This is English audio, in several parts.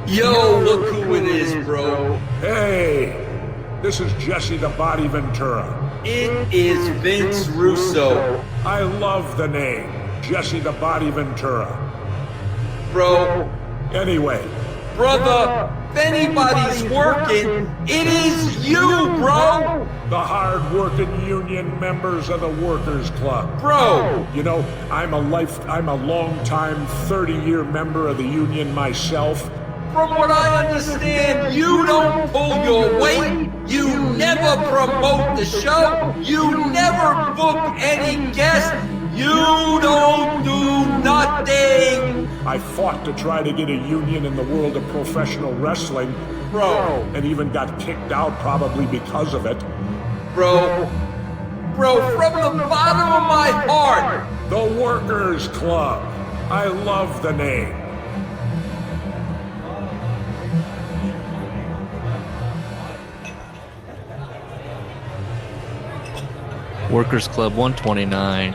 Yo, look who it is, bro. Hey, this is Jesse the Body Ventura. It is Vince Russo. I love the name, Jesse the Body Ventura. Bro, Anyway, brother, if anybody's working, it is you, bro. the hard-working union members of the Workers Club. Bro, You know, I'm a long-time 30-year member of the union myself. from what I understand, you don't pull your weight, you never promote the show, you never book any guests, you don't do nothing. I fought to try to get a union in the world of professional wrestling, Bro, and even got kicked out probably because of it. bro, from the bottom of my heart, The Workers Club. I love the name. Workers Club 129.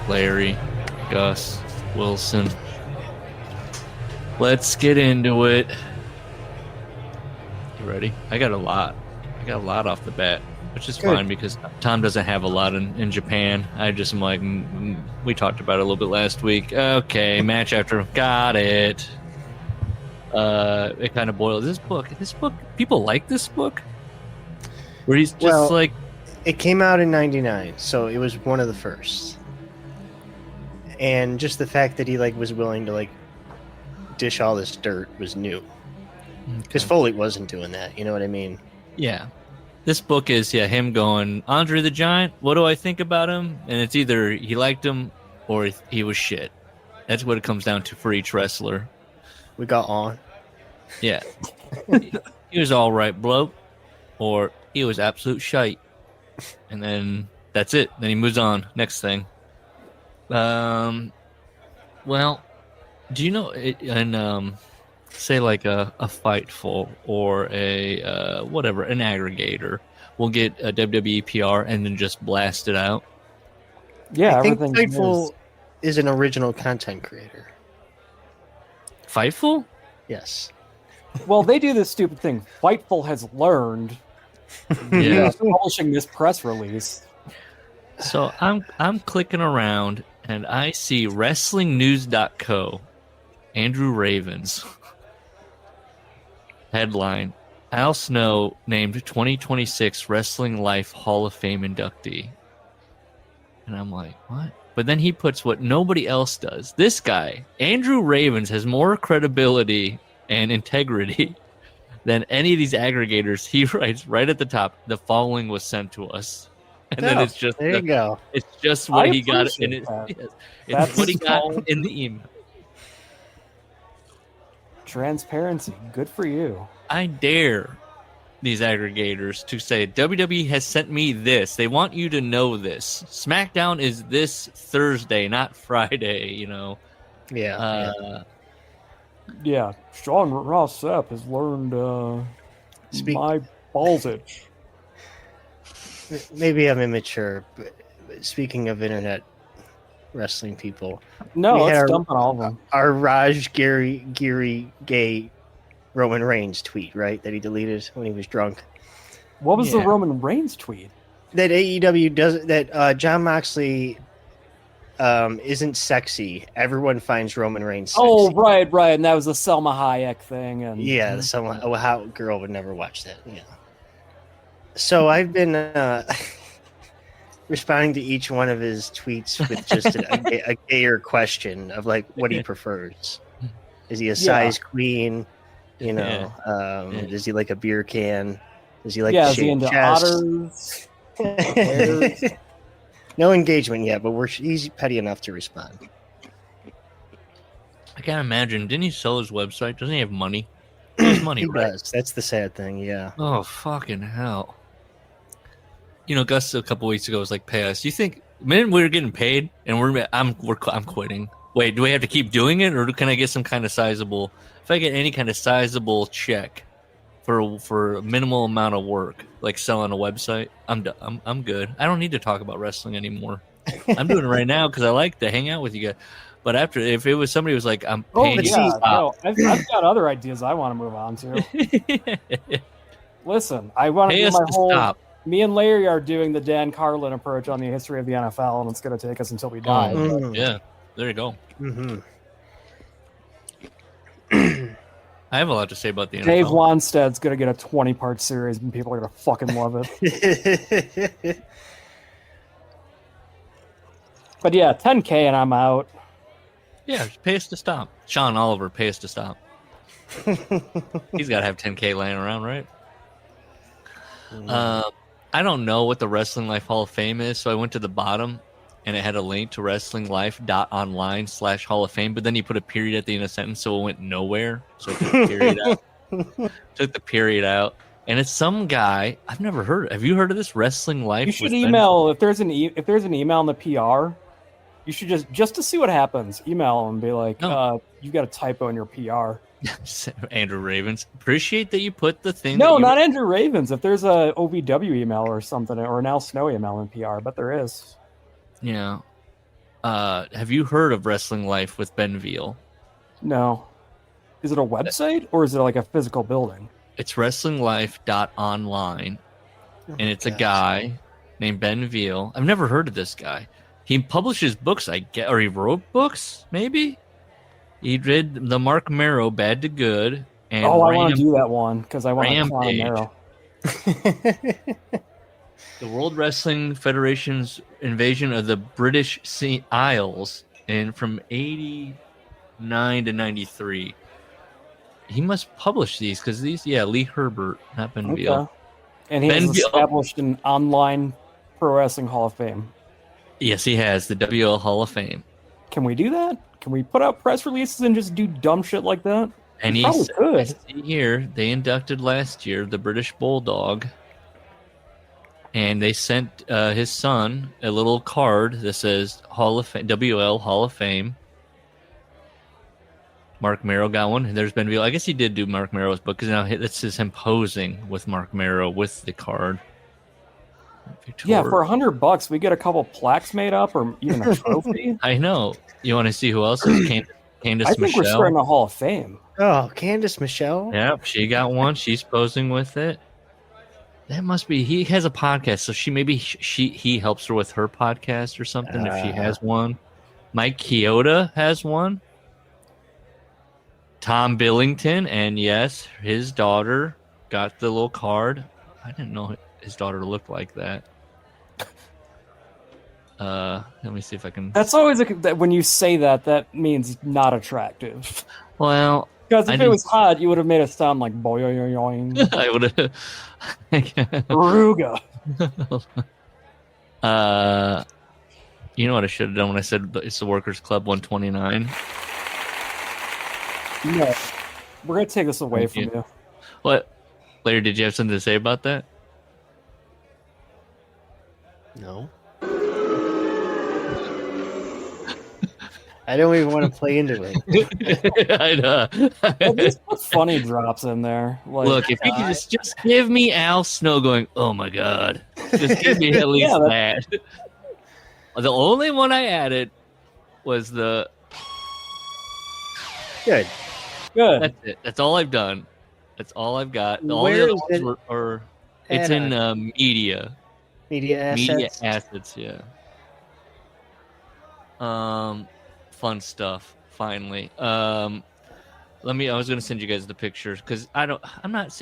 Larry, Gus, Wilson. Let's get into it. You ready? I got a lot off the bat, which is fine because Tom doesn't have a lot in Japan. I just am like, we talked about it a little bit last week. Okay, match after. Got it. It kind of boils. This book, people like this book? Where he's just like... It came out in '99, so it was one of the first. And just the fact that he was willing to dish all this dirt was new. Because Foley wasn't doing that, you know what I mean? Yeah. This book is him going, Andre the Giant, what do I think about him? And it's either he liked him or he was shit. That's what it comes down to for each wrestler. We got on. Yeah. He was all right bloke, or he was absolute shite. And then that's it. Then he moves on. Next thing. Well, do you know it in say like a Fightful or a whatever, an aggregator will get a WWE PR and then just blast it out? Yeah, I think everything Fightful is an original content creator. Fightful? Yes. Well, they do this stupid thing. Fightful has learned. Yeah. Publishing this press release. So I'm clicking around and I see WrestlingNews.co, Andrew Ravens. Headline: Al Snow named 2026 Wrestling Life Hall of Fame inductee. And I'm like, what? But then he puts what nobody else does. This guy, Andrew Ravens, has more credibility and integrity than any of these aggregators. He writes right at the top, the following was sent to us. And then it's just there you go. It's just what I he got in appreciate that. it's That's what he got all- in the email. Transparency. Good for you. I dare these aggregators to say WWE has sent me this. They want you to know this. SmackDown is this Thursday, not Friday, you know. Yeah. Yeah, Sean Ross Sapp has learned my balls itch. Maybe I'm immature, but speaking of internet wrestling people, No, we had let's dump on all of them. our Raj Giri Gay Roman Reigns tweet, right? That he deleted when he was drunk. What was the Yeah. Roman Reigns tweet? That AEW does that. John Moxley isn't sexy. Everyone finds Roman Reigns sexy. Oh, right. And that was the Selma Hayek thing. And Yeah, someone. Oh, how girl would never watch that. Yeah. So I've been responding to each one of his tweets with just a gayer question of what he prefers. Is he a size queen? You know, does he like a beer can? Does he like is the he shaved into chest? otters? No engagement yet, but he's petty enough to respond. I can't imagine. Didn't he sell his website? Doesn't he have money? He has money, He right? does. That's the sad thing. Yeah. Oh, fucking hell. You know, Gus a couple weeks ago was like, pay us. You think, man, we're getting paid and I'm quitting. Wait, do we have to keep doing it, or can I get some kind of sizable, if I get any kind of sizable check for a minimal amount of work, like selling a website, I'm good. I don't need to talk about wrestling anymore. I'm doing it right now because I like to hang out with you guys. But after, if it was somebody who was like, I'm Oh, paying you yeah. to No, stop. I've got other ideas I want to move on to. Listen, I want to Pay do us my to whole. stop. Me and Larry are doing the Dan Carlin approach on the history of the NFL, and it's going to take us until we die. Oh, yeah. There you go. Mm-hmm. I have a lot to say about the NFL. Dave Wanstead's going to get a 20-part series, and people are going to fucking love it. But yeah, 10K and I'm out. Yeah, just pay us to stop. Sean Oliver, pay us to stop. He's got to have 10K laying around, right? I don't know what the Wrestling Life Hall of Fame is, so I went to the bottom, and it had a link to wrestlinglife.online/Hall of Fame, but then you put a period at the end of the sentence, so it went nowhere. So I took the period out. Took the period out. And it's some guy I've never heard of. Have you heard of this Wrestling Life? You should email if there's an email in the PR. You should just to see what happens. Email them and be like, "You got a typo in your PR." Andrew Ravens. Appreciate that you put the thing. No, not Andrew Ravens. If there's a OVW email or something, or an Al Snow email in PR, but there is. Yeah. Have you heard of Wrestling Life with Ben Veal? No. Is it a website or is it like a physical building? It's wrestlinglife.online, and it's a guy named Ben Veal. I've never heard of this guy. He publishes books, or he wrote books, maybe? He did the Mark Marrow, Bad to Good. And I want to do that one because I want to climb Marrow. The World Wrestling Federation's invasion of the British Isles, and from 89 to 93. He must publish these because Lee Herbert, not Ben Veal. And he has established an online pro wrestling Hall of Fame. Yes, he has the WL Hall of Fame. Can we do that? Can we put out press releases and just do dumb shit like that? And probably could. I see here, they inducted last year the British Bulldog, and they sent his son a little card that says WL Hall of Fame. Mark Marrow got one. There's Ben Veal. I guess he did do Mark Marrow's book because now this is him posing with Mark Marrow with the card. Yeah, for $100, we get a couple plaques made up, or even a trophy. I know. You want to see who else is? Candace I think Michelle. we're starting a Hall of Fame. Oh, Candace Michelle. Yep, she got one. She's posing with it. That must be. He has a podcast, so he helps her with her podcast or something if she has one. Mike Chioda has one. Tom Billington, and yes, his daughter got the little card. I didn't know his daughter looked like that. Let me see if I can. That's always when you say that means not attractive. Well, because if it was hot, you would have made it sound like boing. I would have. Ruga. You know what I should have done when I said it's the Workers Club 129. No, we're gonna take this away from you. What, Larry? Did you have something to say about that? No. I don't even want to play into it. I know. There's funny drops in there. Like, look, if you could just give me Al Snow going, oh my god, just give me at least that. The only one I added was the. Good. That's it. That's all I've done. That's all I've got. All the other ones are it's in media. Media assets. Media assets, yeah. Fun stuff. Finally, I was gonna send you guys the pictures because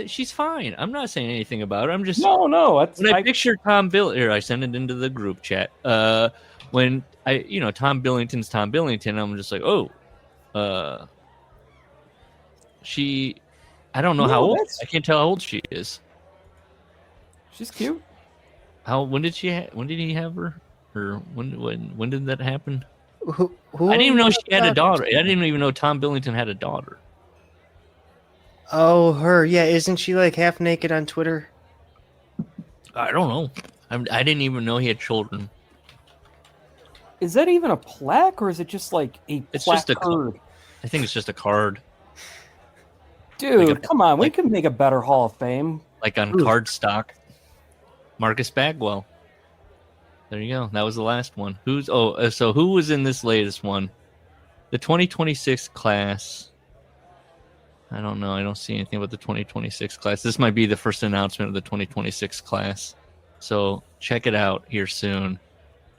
she's fine. I'm not saying anything about her. I'm just no. I picture Tom Billington here. I sent it into the group chat. When Tom Billington's Tom Billington, I'm just like, I don't know how old. I can't tell how old she is. She's cute. When did he have her? Or when did that happen? Who I didn't even know she had a daughter. I didn't even know Tom Billington had a daughter. Oh, her. Yeah, isn't she like half naked on Twitter? I don't know. I didn't even know he had children. Is that even a plaque, or is it just like It's plaque just a card. I think it's just a card. Dude, come on. We can make a better Hall of Fame. Like on cardstock. Marcus Bagwell. There you go. That was the last one. So who was in this latest one? The 2026 class. I don't know. I don't see anything about the 2026 class. This might be the first announcement of the 2026 class. So check it out here soon.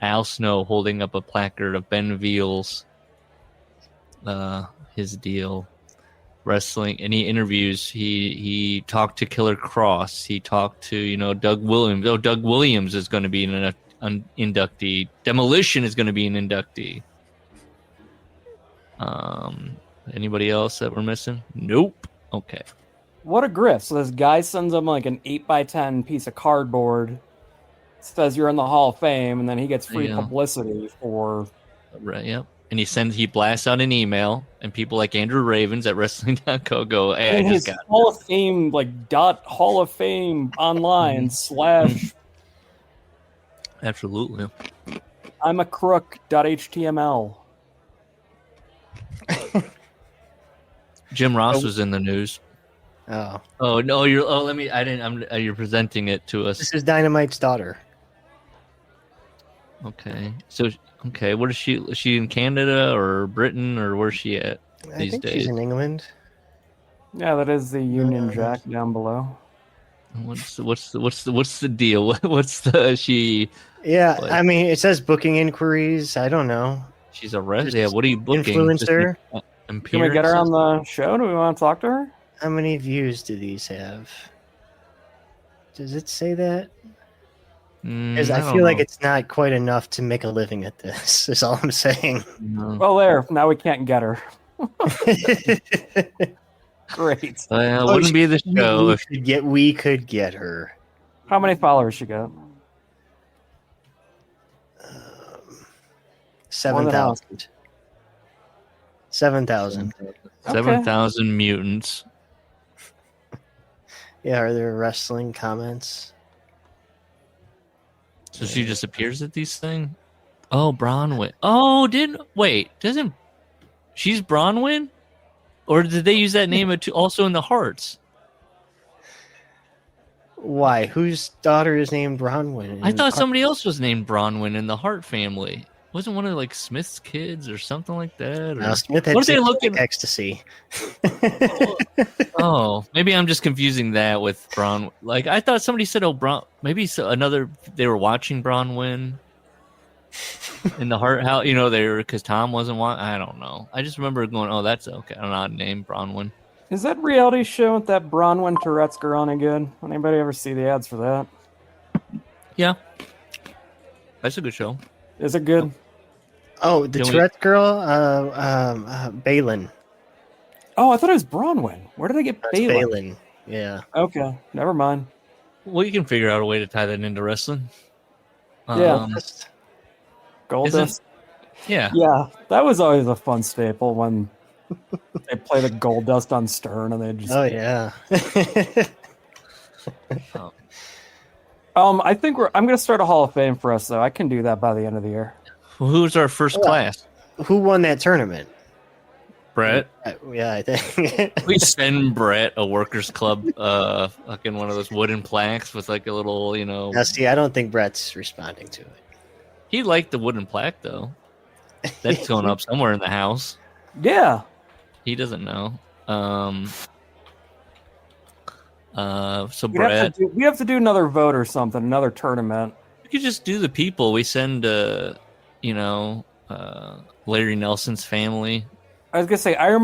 Al Snow holding up a placard of Ben Veal's his deal. Wrestling, and he interviews. He talked to Killer Cross. He talked to Doug Williams. Oh, Doug Williams is going to be an inductee. Demolition is going to be an inductee. Anybody else that we're missing? Nope. Okay. What a grift. So this guy sends him like an 8x10 piece of cardboard, says you're in the Hall of Fame, and then he gets free publicity for... Right, yep. And he blasts out an email, and people like Andrew Ravens at Wrestling.co go, hey, and I just his got Hall of Fame, like, Hall of Fame online / Absolutely. I'm a crook.html. Jim Ross was in the news. Oh no, you're presenting it to us. This is Dynamite's daughter. Okay, so where is she? Is she in Canada or Britain or where's she at these days? She's in England. Yeah, that is the Union Jack down below. What's the deal? What's the she? Yeah, like, I mean, it says booking inquiries. I don't know. She's a yeah. What are you booking? Influencer. Can we get her on the show? Do we want to talk to her? How many views do these have? Does it say that? Because I feel like it's not quite enough to make a living at this. Is all I'm saying. No. Well, there. Now we can't get her. Great. Wouldn't be the show if we could get her. How many followers she got? 7,000. 7,000. 7,000 mutants. Yeah, are there wrestling comments? So she just appears at these things? Oh, Bronwyn. Oh, doesn't she's Bronwyn? Or did they use that name also in the Hearts? Why? Whose daughter is named Bronwyn? I thought somebody else was named Bronwyn in the Hart family. Wasn't one of Smith's kids or something like that? Or... No, Smith had ecstasy. Oh, maybe I'm just confusing that with Bron. I thought somebody said, maybe they were watching Bronwyn in the Hart House. Because Tom wasn't watching. I don't know. I just remember going, oh, that's okay. An odd name, Bronwyn. Is that reality show with that Bronwyn Tourette's girl any good? Anybody ever see the ads for that? Yeah. That's a good show. Is it good? Oh, the Tourette girl? Balin. Oh, I thought it was Bronwyn. Where did I get Balin? Balin, yeah. Okay, never mind. Well, you can figure out a way to tie that into wrestling. Yeah. Goldust. Yeah. Yeah, that was always a fun staple when they play the Goldust on Stern and they just... Oh, yeah. I think I'm going to start a Hall of Fame for us, though. I can do that by the end of the year. Well, who's our first class? Who won that tournament? Brett. Yeah, I think. We send Brett a Workers Club, fucking one of those wooden plaques with a little, Now, see, I don't think Brett's responding to it. He liked the wooden plaque, though. That's going up somewhere in the house. Yeah. He doesn't know. So we Brett, we have to do another vote or something, another tournament. We could just do the people. We send, Larry Nelson's family. I was gonna say Iron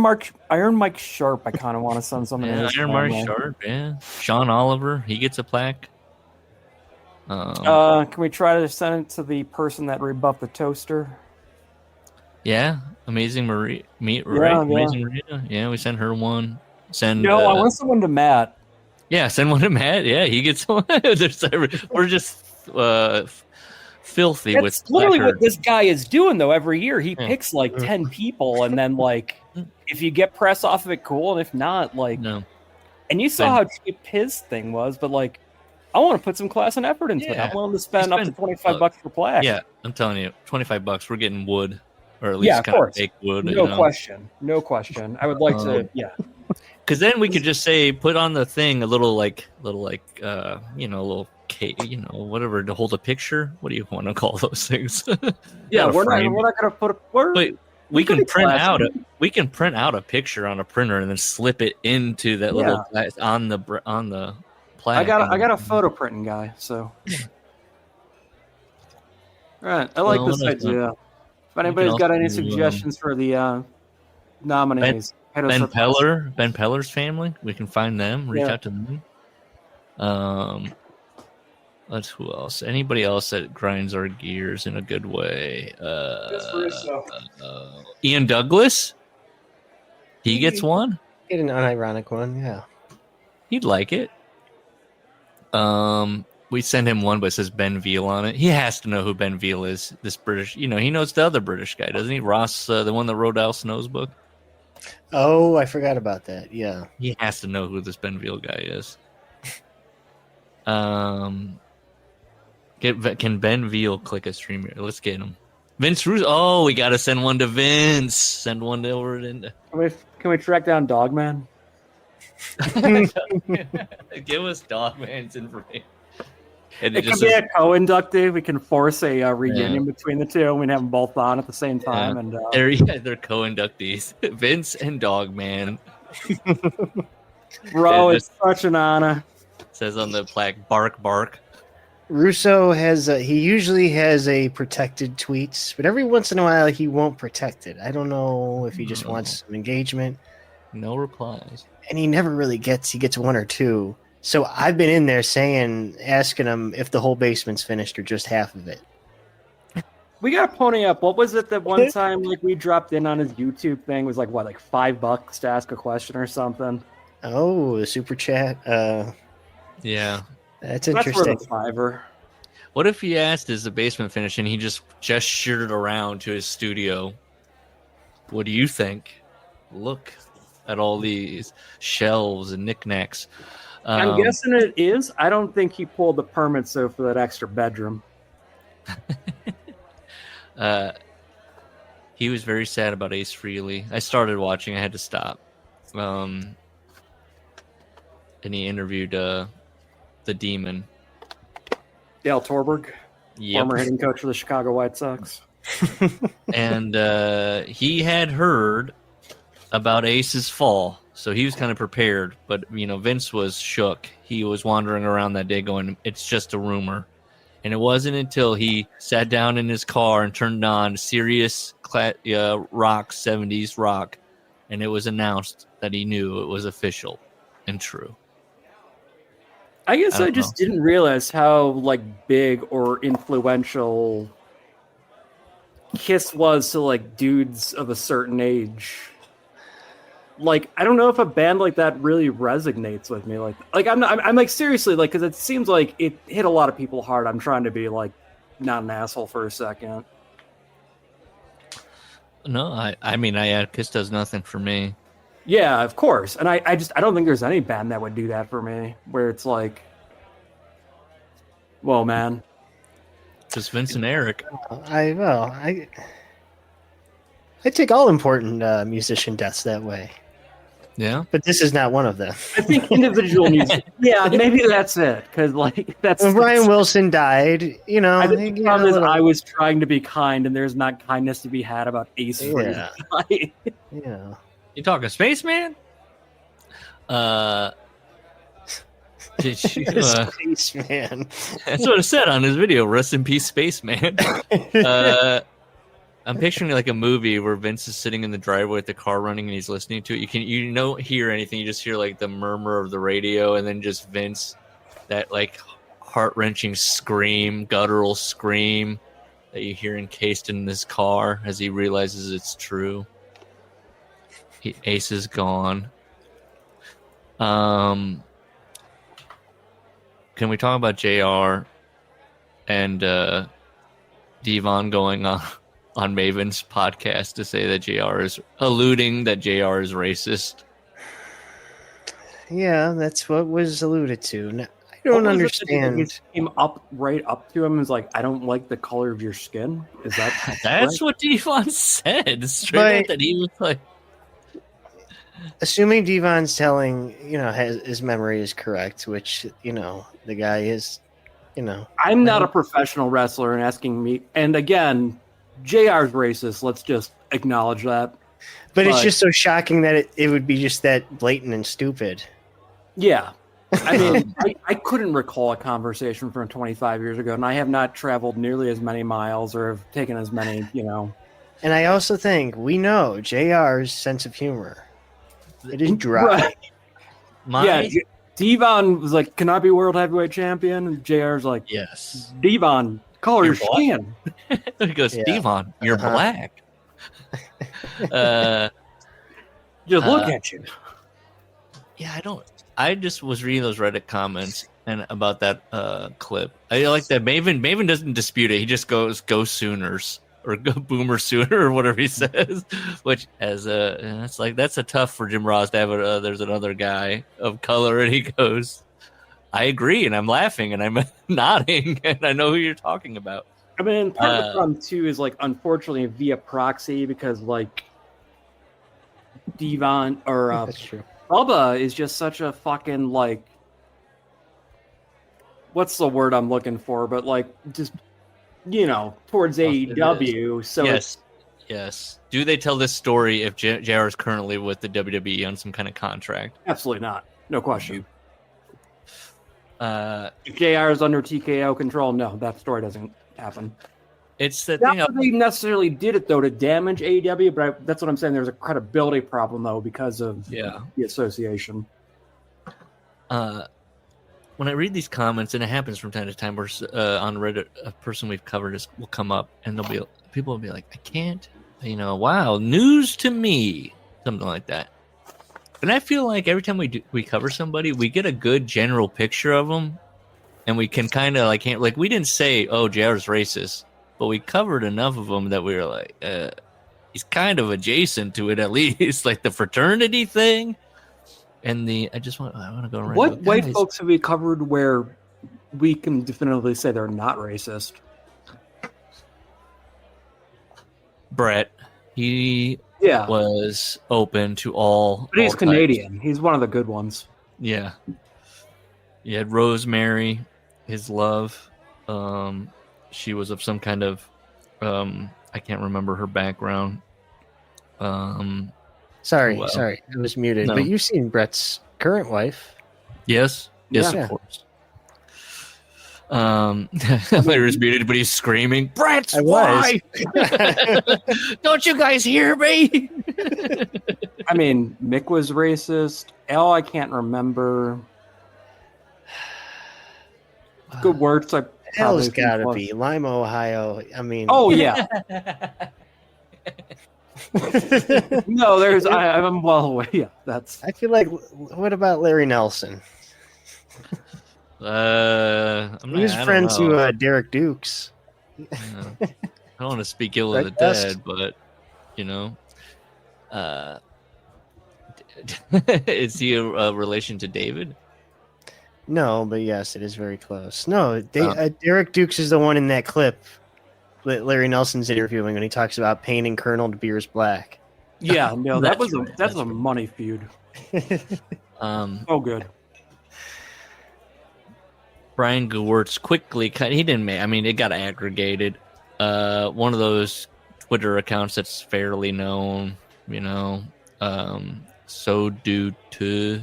Mike Sharp. I kind of want to send something. Yeah, Iron Mike Sharp. Yeah, Sean Oliver. He gets a plaque. Can we try to send it to the person that rebuffed the toaster? Yeah, Amazing Maria. Amazing Maria. Yeah, we send her one. I want someone to Matt. Yeah, send one to Matt. Yeah, he gets one. We're just filthy. That's literally what this guy is doing, though. Every year, he picks 10 people, and then if you get press off of it, cool, and if not, no. And you saw how cheap his thing was, but I want to put some class and effort into it. I'm willing to spend up to $25 per plaque. Yeah, I'm telling you, $25. We're getting wood, or at least kind of fake wood. No question. I would like to. Yeah. Because then we could just say, put on the thing a little little cake, whatever, to hold a picture. What do you want to call those things? Yeah, we're not going to put a word. we can print out classy. we can print out a picture on a printer and then slip it into that little on the plaque. I got a photo printing guy, so. Right, I like this idea. If anybody's got any suggestions for the nominees, hit us Ben up. Peller, Ben Peller's family, we can find them. Reach out to them. Let's who else? Anybody else that grinds our gears in a good way? Ian Douglas. He gets one. Get an unironic one, yeah. He'd like it. We send him one, but it says Ben Veal on it. He has to know who Ben Veal is. This British, he knows the other British guy, doesn't he? Ross, the one that wrote Al Snow's book. Oh, I forgot about that. Yeah, he has to know who this Ben Veal guy is. Can Ben Veal click a stream here? Let's get him. Vince Russo. Oh, we got to send one to Vince. Send one over into. Can we track down Dogman? Give us Dogman's information. It could be a co-inductee. We can force a reunion between the two. We can have them both on at the same time. And they're co-inductees. Vince and Dogman. Bro, it's such an honor. Says on the plaque, bark, bark. Russo has he usually has a protected tweets, but every once in a while he won't protect it. I don't know if he just wants some engagement. No replies. And he never really gets. He gets one or two. So I've been in there asking him if the whole basement's finished or just half of it. We got to pony up. What was it that one time we dropped in on his YouTube thing? It was like $5 to ask a question or something? Oh, the super chat. Yeah. That's interesting. That's worth a $5. What if he asked, is the basement finished, and he just gestured around to his studio? What do you think? Look at all these shelves and knickknacks. I'm guessing it is. I don't think he pulled the permits though for that extra bedroom. He was very sad about Ace Frehley. I started watching. I had to stop. And he interviewed the Demon. Dale Torberg, former hitting coach for the Chicago White Sox. And he had heard about Ace's fall. So he was kind of prepared, but Vince was shook. He was wandering around that day going, it's just a rumor. And it wasn't until he sat down in his car and turned on serious rock, 70s rock, and it was announced that he knew it was official and true. I guess I just didn't realize how big or influential Kiss was to dudes of a certain age. I don't know if a band like that really resonates with me. I'm seriously, because it seems like it hit a lot of people hard. I'm trying to be not an asshole for a second. No, I Kiss does nothing for me. Yeah, of course. And I don't think there's any band that would do that for me, where it's whoa, man. Just Vince and Eric. I take all important musician deaths that way. Yeah, but this is not one of them. I think individual music. Yeah, maybe that's it. Because that's when Brian Wilson died. I think the problem is I was trying to be kind, and there's not kindness to be had about Ace Frehley. Yeah. You talking Spaceman? Did you? Spaceman. That's what it said on his video. Rest in peace, Spaceman. I'm picturing a movie where Vince is sitting in the driveway with the car running and he's listening to it. You don't hear anything. You just hear the murmur of the radio and then just Vince, that heart-wrenching scream, guttural scream that you hear encased in this car as he realizes it's true. Ace is gone. Can we talk about JR and Devon going on Maven's podcast to say that JR is alluding that JR is racist? Yeah, that's what was alluded to. Now, I don't understand. He came right up to him and was like, I don't like the color of your skin. Is that That's what Devon said. Straight up, that he was like, assuming Devon's telling, his memory is correct, which, the guy is, I'm not a professional wrestler and asking me, and again, JR's racist. Let's just acknowledge that. But it's just so shocking that it would be just that blatant and stupid. Yeah. I mean, I couldn't recall a conversation from 25 years ago, and I have not traveled nearly as many miles or have taken as many, And I also think we know JR's sense of humor. It is dry. Right. Yeah, Devon was like, "Can I be world heavyweight champion?" And JR's like, Yes. Devon, color your skin. He goes, Devon, you're black. Just look at you. Yeah, I just was reading those Reddit comments and about that clip. I like that Maven doesn't dispute it. He just goes, "Go Sooners," or "Go Boomer Sooner," or whatever he says. Which that's a tough for Jim Ross to have. There's another guy of color, and he goes, "I agree," and I'm laughing and I'm nodding, and I know who you're talking about. I mean, part of the problem too is like, unfortunately, via proxy, because like Devon or That's true. Bubba is just such a fucking like, what's the word I'm looking for? But like, just towards AEW. So yes. Do they tell this story if JR is currently with the WWE on some kind of contract? Absolutely not. No question. If JR is under TKO control, no, that story doesn't happen. It's the Not thing. that they necessarily did it though to damage AEW, but that's what I'm saying. There's a credibility problem though because of the association. When I read these comments, and it happens from time to time, where on Reddit a person we've covered will come up, and people will be like, "I can't," wow, news to me, something like that. And I feel like every time we cover somebody, we get a good general picture of them, and we can kind of like we didn't say, "Oh, JR's racist," but we covered enough of them that we were like, he's kind of adjacent to it, at least, like the fraternity thing. And I want to go around. What white folks have we covered where we can definitively say they're not racist? Brett, he was open to all. But he's all Canadian. types. He's one of the good ones. Yeah. You had Rosemary, his love. She was of some kind of, I can't remember her background. Sorry, I was muted. No. But you've seen Brett's current wife. Yes, of course. Larry was muted, but he's screaming, "Brett's wife! Don't you guys hear me?" I mean, Mick was racist. L, I can't remember. Good words. Hell's gotta be Lima, Ohio. I mean, oh yeah. No, I'm well aware. Yeah, that's. I feel like. What about Larry Nelson? He was friends to Derek Dukes. I don't want to speak ill of the dead, but is he a relation to David? No, but yes, it is very close. No, Derek Dukes is the one in that clip that Larry Nelson's interviewing when he talks about painting Colonel Beers black. Yeah, no, that's a money feud. Oh, good. Brian Gewertz quickly cut. He didn't make. I mean, it got aggregated. One of those Twitter accounts that's fairly known. So do to.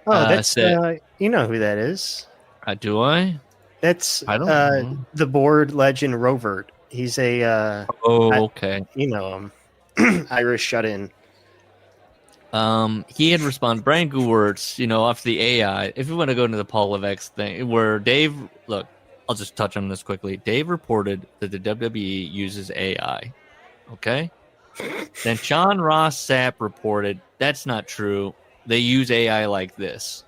That's you know who that is. Do I? That's I don't know. The board legend Rovert. He's a okay. You know him. Irish shut-in. He had responded, Brian Gewertz, off the AI. If you want to go into the Paul Levesque thing, where Dave, look, I'll just touch on this quickly. Dave reported that the WWE uses AI. Okay? Then Sean Ross Sapp reported that's not true. They use AI like this.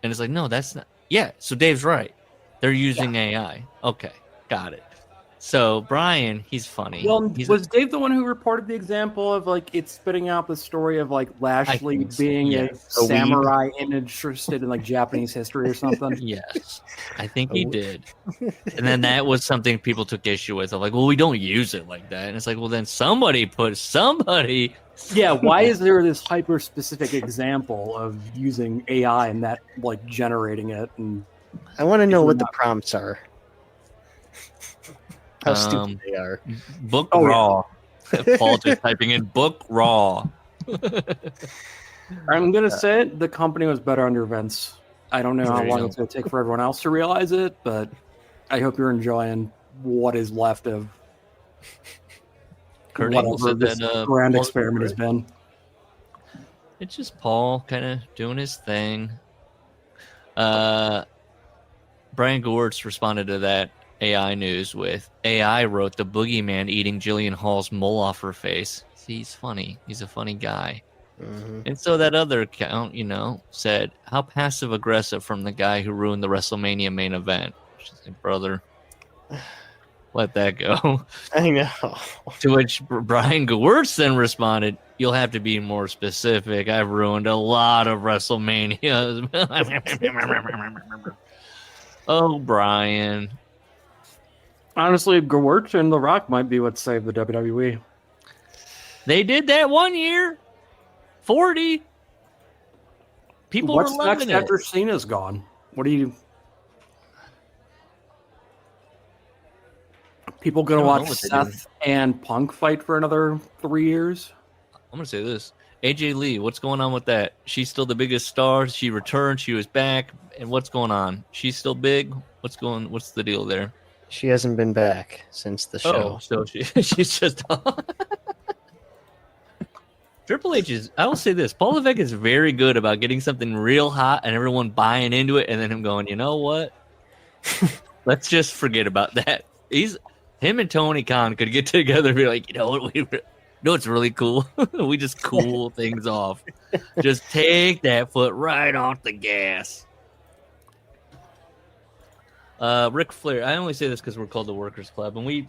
And it's like, no, that's not. Yeah, so Dave's right. They're using AI. Okay, got it. So Brian, he's funny. Well, was Dave the one who reported the example of it spitting out the story of Lashley being a samurai and interested in Japanese history or something? Yes, I think he did. And then that was something people took issue with. Well, we don't use it like that. And it's well, then somebody. Yeah, why is there this hyper specific example of using AI and that generating it? And I want to know what the prompts are. How stupid they are. Book raw. Paul just typing in book raw. I'm gonna say it. The company was better under Vince. I don't know how long it's gonna take for everyone else to realize it, but I hope you're enjoying what is left of Kurt Angle whatever said this that grand Paul- experiment has been. It's just Paul kind of doing his thing. Brian Gewirtz responded to that AI news with, AI wrote the boogeyman eating Jillian Hall's mole off her face. See, he's funny. He's a funny guy. Mm-hmm. And so that other account, said, how passive-aggressive from the guy who ruined the WrestleMania main event. She's like, brother, let that go. I know. To which Brian Gewirtz then responded, you'll have to be more specific. I've ruined a lot of WrestleManias. Oh, Brian. Honestly, Gewirtz and The Rock might be what saved the WWE. They did that one year. 40. People What's were loving next it. after Cena's gone? What do you... People gonna I don't know watch what they're Seth and Punk fight for another 3 years? I'm going to say this. AJ Lee, what's going on with that? She's still the biggest star. She returned. She was back. And what's going on? She's still big. What's the deal there? She hasn't been back since the show. Oh, so she's just Triple H is, I will say this, Paul Levesque is very good about getting something real hot and everyone buying into it and then him going, you know what? Let's just forget about that. Him and Tony Khan could get together and be like, you know what, it's really cool. We just cool things off. Just take that foot right off the gas. Ric Flair, I only say this because we're called the Workers Club, and we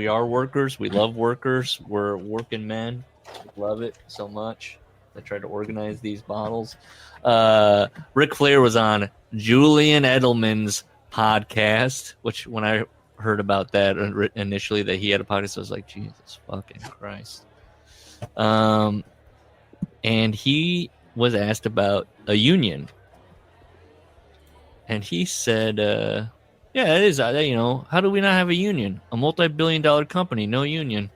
are workers. We love workers. We're working men. We love it so much. I tried to organize these bottles. Ric Flair was on Julian Edelman's podcast, which when I heard about that initially, that he had a podcast, I was like, Jesus fucking Christ. And he was asked about a union. And he said, yeah, it is. How do we not have a union? A multi-billion-dollar company, no union.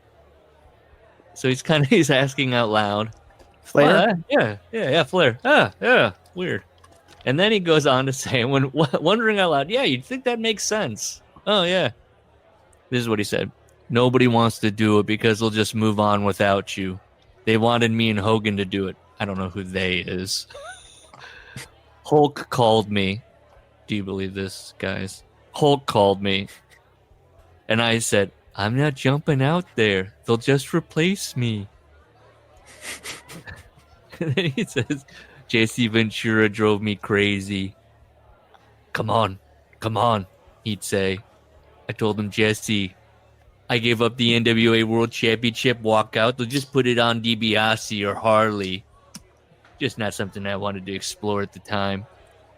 So he's asking out loud. Flair? Yeah, Flair. Yeah, weird. And then he goes on to say, when wondering out loud, yeah, you'd think that makes sense. Oh, yeah. This is what he said. Nobody wants to do it because they'll just move on without you. They wanted me and Hogan to do it. I don't know who they is. Hulk called me. Do you believe this, guys? Hulk called me. And I said, I'm not jumping out there. They'll just replace me. And then he says, JC Ventura drove me crazy. Come on, he'd say. I told him, Jesse, I gave up the NWA World Championship walkout. They'll just put it on DiBiase or Harley. Just not something I wanted to explore at the time.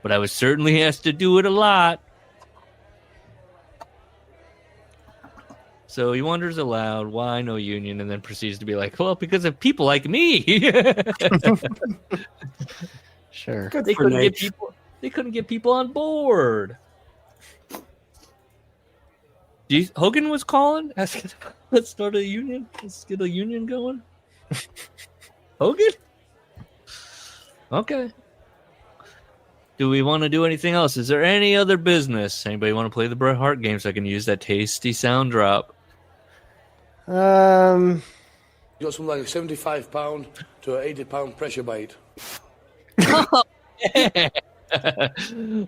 But I was certainly asked to do it a lot. So he wonders aloud, why no union? And then proceeds to be like, well, because of people like me. Sure. Good They for couldn't Nate. get people on board. Hogan was calling, asking, let's start a union. Let's get a union going. Hogan? Okay. Do we want to do anything else? Is there any other business? Anybody want to play the Bret Hart game so I can use that tasty sound drop? You got something like a 75-pound to an 80-pound pressure bite.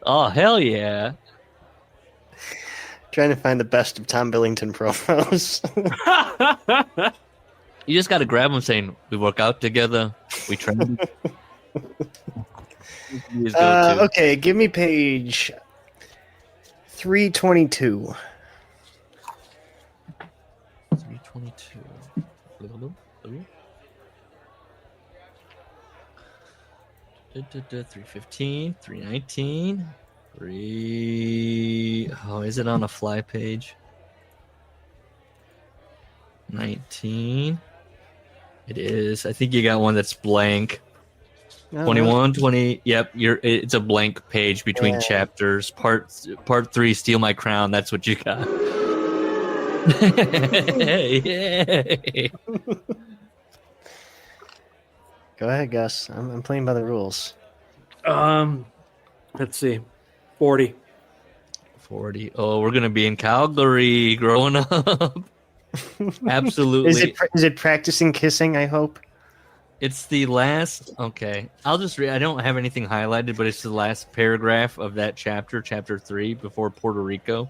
Oh, hell yeah. Trying to find the best of Tom Billington promos. You just got to grab them saying, we work out together. We train. Okay, give me page 322. 322. 315, 319, 3. Oh, is it on a fly page? 19. It is. I think you got one that's blank. 21, 20. Yep, it's a blank page between chapters. Part 3, Steal My Crown. That's what you got. Yay. Go ahead, Gus. I'm playing by the rules. Let's see. 40. 40. Oh, we're gonna be in Calgary growing up. Absolutely. Is it practicing kissing? I hope. It's the last. Okay, I'll just read. I don't have anything highlighted, but it's the last paragraph of that chapter, chapter 3, before Puerto Rico.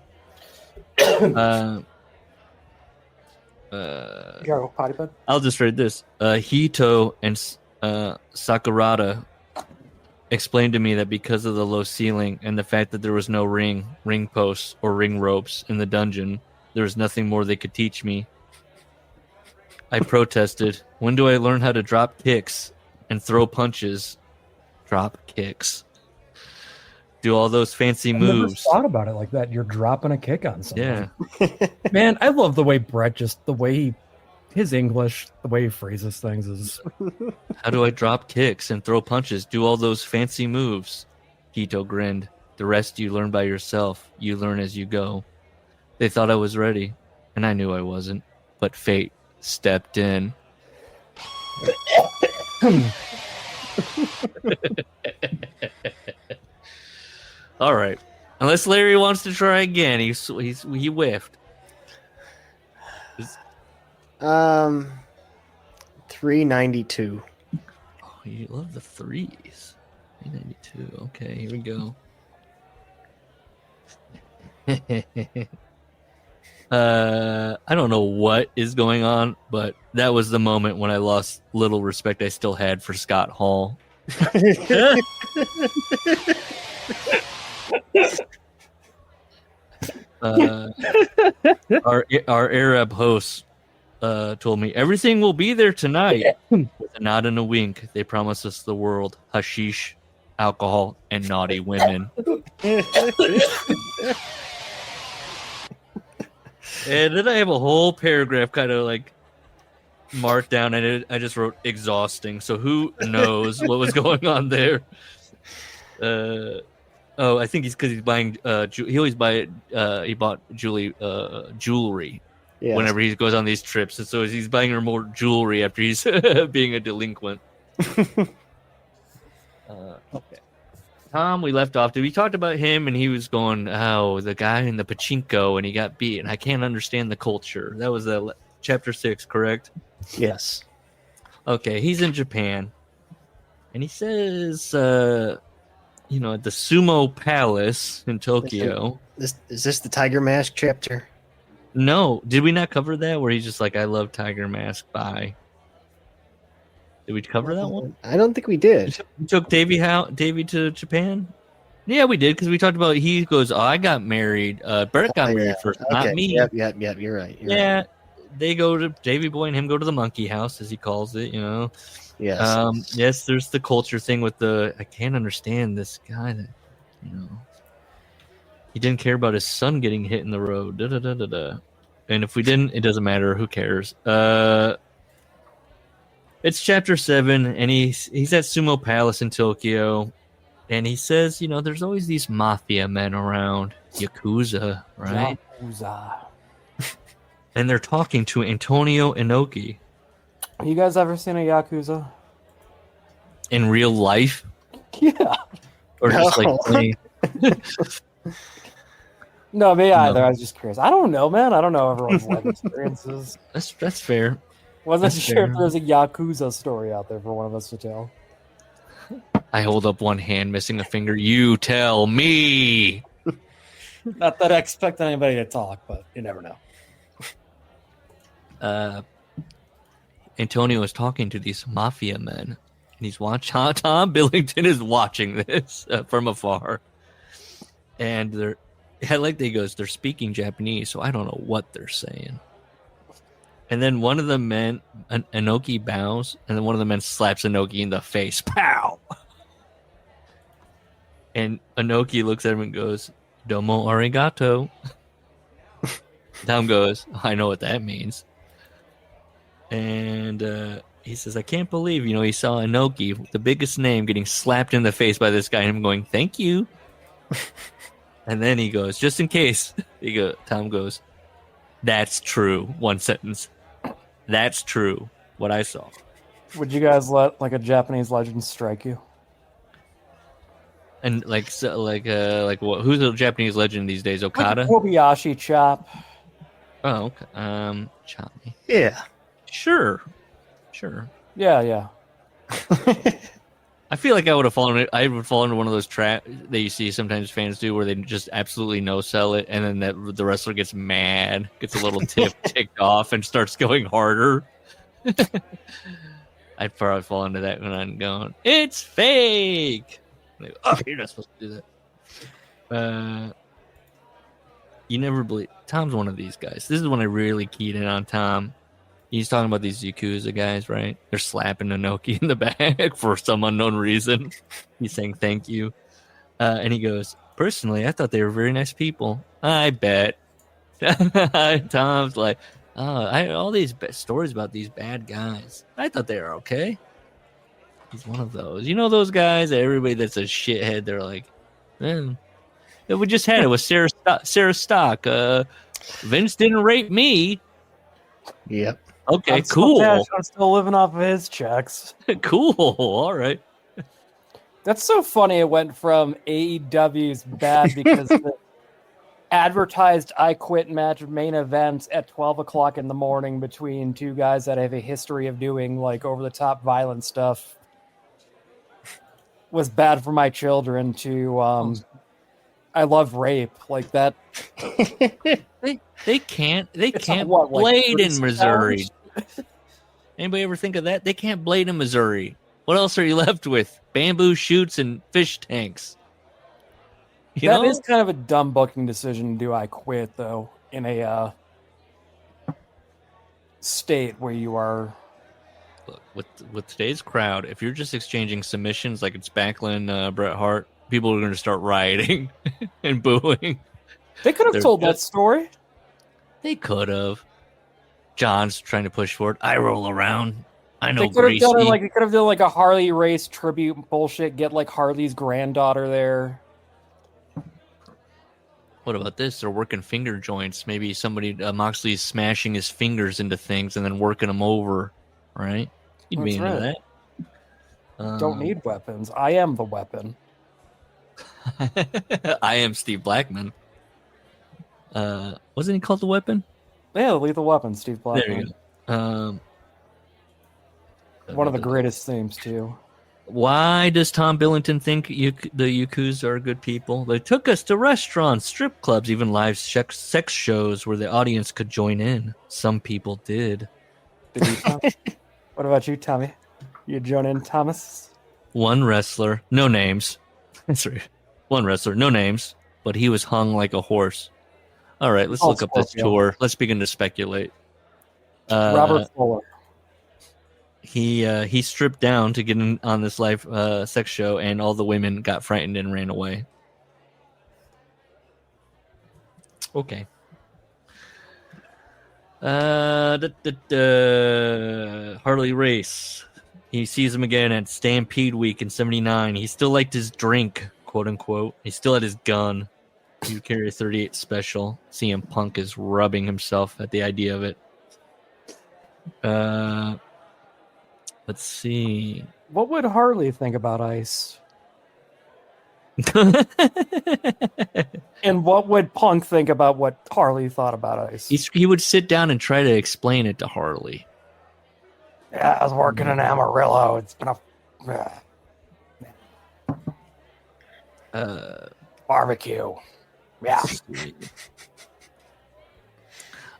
Go, potty bud. I'll just read this. Hito and Sakurada explained to me that because of the low ceiling and the fact that there was no ring posts, or ring ropes in the dungeon, there was nothing more they could teach me. I protested. When do I learn how to drop kicks and throw punches? Drop kicks. Do all those fancy moves. Never thought about it like that. You're dropping a kick on someone. Yeah. Man, I love the way Brett his English, the way he phrases things is. How do I drop kicks and throw punches? Do all those fancy moves? Hito grinned. The rest you learn by yourself. You learn as you go. They thought I was ready, and I knew I wasn't. But fate stepped in. All right. Unless Larry wants to try again, he whiffed. 392. Oh, you love the threes. 392. Okay, here we go. I don't know what is going on, but that was the moment when I lost little respect I still had for Scott Hall. Our Arab host told me everything will be there tonight. With a nod and a wink, they promised us the world: hashish, alcohol, and naughty women. And then I have a whole paragraph kind of like marked down, and I just wrote exhausting. So who knows what was going on there? Oh, I think because he's buying. He always he bought Julie jewelry whenever he goes on these trips, and so he's buying her more jewelry after he's being a delinquent. Okay. Tom, we left off. We talked about him, and he was going, "Oh, the guy in the pachinko, and he got beat, and I can't understand the culture." That was chapter 6, correct? Yes. Okay, he's in Japan, and he says, at the Sumo Palace in Tokyo. Is this the Tiger Mask chapter? No, did we not cover that? Where he's just like, "I love Tiger Mask." Bye. Did we cover that one? I don't think we did. We took Davey to Japan. Yeah, we did, because we talked about. He goes, "Oh, I got married. Brett got married first, not me." Yep. You're right. Right. They go to Davey Boy and him go to the monkey house, as he calls it. Yes. Yes, there's the culture thing with I can't understand this guy that, he didn't care about his son getting hit in the road. Da, da, da, da, da. And if we didn't, it doesn't matter. Who cares? It's chapter 7, and he's at Sumo Palace in Tokyo, and he says, there's always these mafia men around, Yakuza, right? Yakuza. And they're talking to Antonio Inoki. You guys ever seen a Yakuza? In real life? Yeah. Or just like playing? No, me either. I was just curious. I don't know, man. I don't know everyone's life experiences. That's fair. Wasn't sure if there was a Yakuza story out there for one of us to tell. I hold up one hand, missing a finger. You tell me. Not that I expect anybody to talk, but you never know. Antonio is talking to these mafia men, and he's watching. Tom Billington is watching this from afar, and they're speaking Japanese, so I don't know what they're saying. And then one of the men, Inoki bows, and then one of the men slaps Inoki in the face. Pow! And Inoki looks at him and goes, "Domo arigato." Tom goes, "I know what that means." And he says, "I can't believe, he saw Inoki, the biggest name, getting slapped in the face by this guy, and him going, 'Thank you.'" And then he goes, "Just in case." Tom goes, That's true. One sentence. That's true. What I saw. Would you guys let like a Japanese legend strike you? And like what? Who's the Japanese legend these days? Okada. Like Kobayashi chop. Oh, okay. Chami. Yeah. Sure. Yeah. I feel like I would have fallen. I would fall into one of those traps that you see sometimes fans do, where they just absolutely no sell it, and then the wrestler gets mad, gets a little ticked off, and starts going harder. I'd probably fall into that when I'm going, it's fake. Like, oh, you're not supposed to do that. You never believe. Tom's one of these guys. This is when I really keyed in on Tom. He's talking about these Yakuza guys, right? They're slapping Inoki in the back for some unknown reason. He's saying thank you. And he goes, personally, I thought they were very nice people. I bet. Tom's like, all these stories about these bad guys. I thought they were okay. He's one of those. You know those guys, everybody that's a shithead, they're like, we just had it with Sarah Stock. Vince didn't rape me. Yep. Okay, cool. I'm still living off of his checks. Cool. All right. That's so funny. It went from AEW's bad because the advertised I Quit match main events at 12 o'clock in the morning between two guys that have a history of doing like over the top violent stuff was bad for my children to I love rape like that. They can't what, like blade in 36 Missouri. hours? Anybody ever think of that? They can't blade in Missouri. What else are you left with? Bamboo shoots and fish tanks. That is kind of a dumb booking decision to do I Quit, though, in a state where you are... Look, with today's crowd, if you're just exchanging submissions like it's Backlund, Bret Hart, people are going to start rioting and booing. They could have told that story. They could have. John's trying to push forward. I roll around. I know They could have Gracie. done like a Harley race tribute bullshit. Get like Harley's granddaughter there. What about this? They're working finger joints. Maybe somebody Moxley's smashing his fingers into things and then working them over. Right? You'd be into that. Don't need weapons. I am the weapon. I am Steve Blackman. Wasn't he called the Weapon? Yeah, Lethal Weapon, Steve Blackman. There you go. One of the greatest themes, too. Why does Tom Billington think the Yakuza are good people? They took us to restaurants, strip clubs, even live sex shows where the audience could join in. Some people did. Did you, Tom? What about you, Tommy? You join in, Thomas? One wrestler, no names. That's right. One wrestler, no names, but he was hung like a horse. All right, let's look up this tour. Let's begin to speculate. Robert Fuller. He stripped down to get in on this live sex show, and all the women got frightened and ran away. Okay. Harley Race. He sees him again at Stampede Week in '79. He still liked his drink, quote unquote. He still had his gun. He would carry a .38 special. CM Punk is rubbing himself at the idea of it. Let's see. What would Harley think about ice? And what would Punk think about what Harley thought about ice? He would sit down and try to explain it to Harley. Yeah, I was working in Amarillo. It's been a barbecue. Yeah.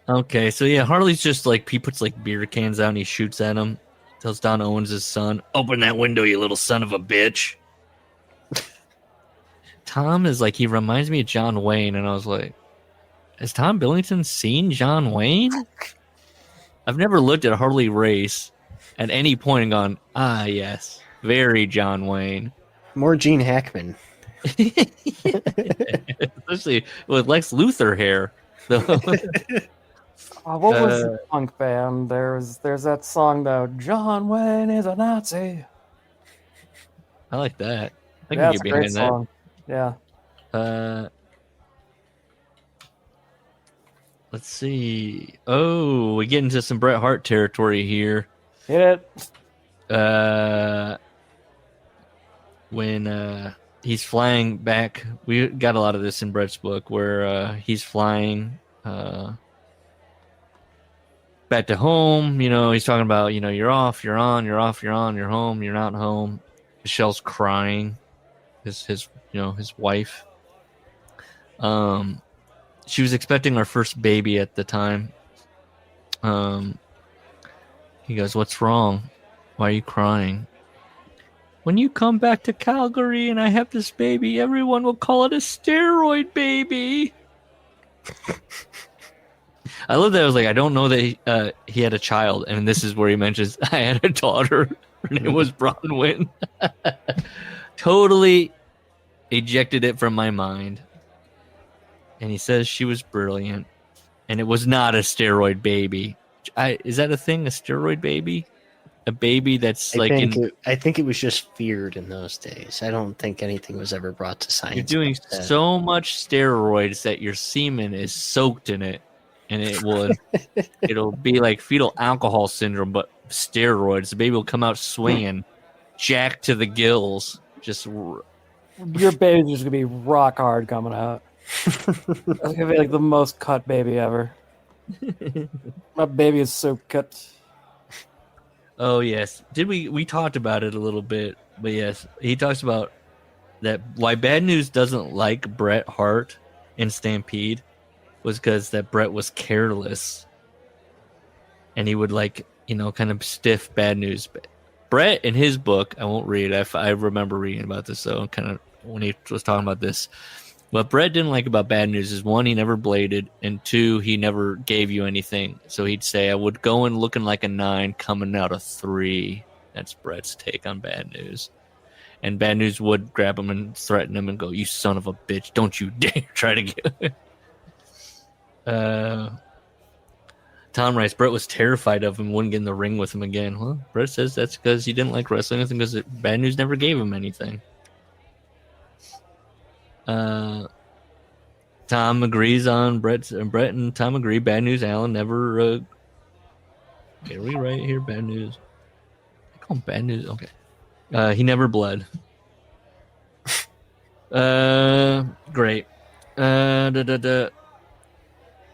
Okay, so yeah, Harley's just like, he puts like beer cans out and he shoots at him. Tells Don Owens, his son, open that window, you little son of a bitch. Tom is like, he reminds me of John Wayne, and I was like, has Tom Billington seen John Wayne? I've never looked at Harley Race at any point and gone, ah, yes, very John Wayne. More Gene Hackman. Especially with Lex Luthor hair. What was the Punk band? There's that song though. John Wayne is a Nazi. I like that. I Yeah, can it's get a great behind that. song. Yeah. let's see. Oh, we get into some Bret Hart territory here. Hit it. When he's flying back, we got a lot of this in Bret's book, where he's flying back to home. He's talking about, you're off, you're on, you're off, you're on, you're home, you're not home. Michelle's crying. His wife. She was expecting our first baby at the time. He goes, "What's wrong? Why are you crying?" "When you come back to Calgary and I have this baby, everyone will call it a steroid baby." I love that. I was like, I don't know that he had a child, and this is where he mentions, "I had a daughter. Her name was Bronwyn." Totally ejected it from my mind. And he says she was brilliant, and it was not a steroid baby. Is that a thing? A steroid baby? A baby that's I think it was just feared in those days. I don't think anything was ever brought to science. You're doing so much steroids that your semen is soaked in it, and it'll be like fetal alcohol syndrome, but steroids. The baby will come out swinging, jacked to the gills. Just your baby's just gonna be rock hard coming out. That's gonna be like the most cut baby ever. My baby is so cut. Oh yes, we talked about it a little bit, but yes, he talks about that why Bad News doesn't like Bret Hart in Stampede was because that Bret was careless, and he would kind of stiff Bad News. Bret in his book, I won't read. I remember reading about this, so kind of when he was talking about this. What Bret didn't like about Bad News is, one, he never bladed, and two, he never gave you anything. So he'd say, "I would go in looking like a 9, coming out a 3. That's Bret's take on Bad News. And Bad News would grab him and threaten him and go, "You son of a bitch, don't you dare try to get it." Tom writes, Bret was terrified of him, wouldn't get in the ring with him again. Well, Bret says that's because he didn't like wrestling, because Bad News never gave him anything. Tom agrees on Bret and Tom agree. Bad News Allen never. Are we right here? Bad News. I call him Bad News. Okay. He never bled. Great.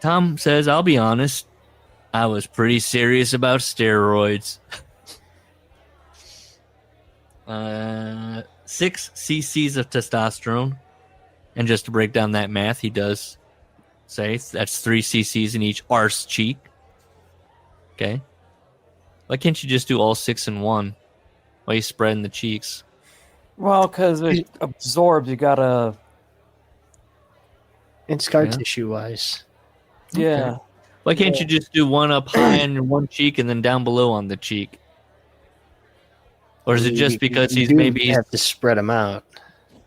Tom says, "I'll be honest. I was pretty serious about steroids." 6 cc's of testosterone. And just to break down that math, he does say that's 3 cc's in each arse cheek. Okay. Why can't you just do all 6 in one? Why are you spreading the cheeks? Well, because it absorbs. You gotta. And scar tissue wise. Yeah. Okay. Why can't you just do one up high on one cheek and then down below on the cheek? Or is it just because he's maybe have to spread them out?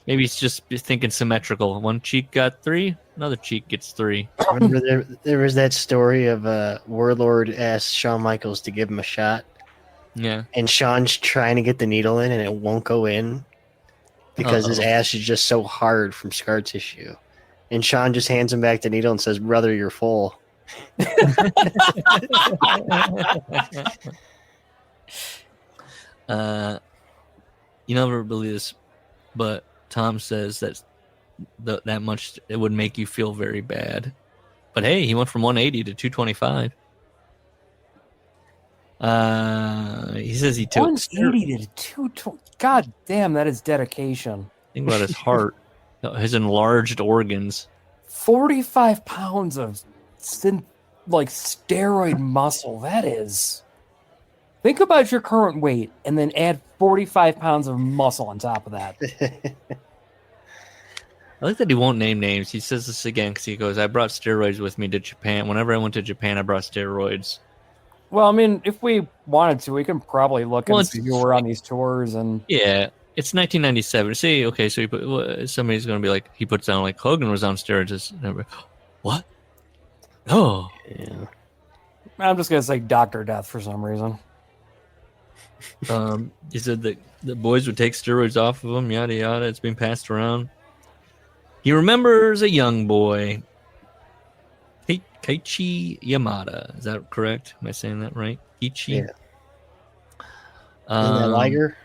Maybe he's just thinking symmetrical. One cheek got 3, another cheek gets 3. Remember there was that story of Warlord asked Shawn Michaels to give him a shot. Yeah. And Shawn's trying to get the needle in and it won't go in because his ass is just so hard from scar tissue. And Shawn just hands him back the needle and says, "Brother, you're full." You never believe this, but Tom says that much it would make you feel very bad. But hey, he went from 180 to 225. He says he took 180 to 220. God damn, that is dedication. Think about his heart, his enlarged organs. 45 pounds of steroid muscle. That is. Think about your current weight and then add 45 pounds of muscle on top of that. I like that he won't name names. He says this again because he goes, "I brought steroids with me to Japan. Whenever I went to Japan, I brought steroids." Well, I mean, if we wanted to, we can probably look and see who were on these tours. And yeah, it's 1997. See, okay, so somebody's going to be like, he puts down like Hogan was on steroids. What? Oh. Yeah. I'm just going to say Dr. Death for some reason. He said that the boys would take steroids off of him, yada, yada. It's been passed around. He remembers a young boy. Keiichi Yamada. Is that correct? Am I saying that right? Keiichi? Yeah. Isn't that Liger?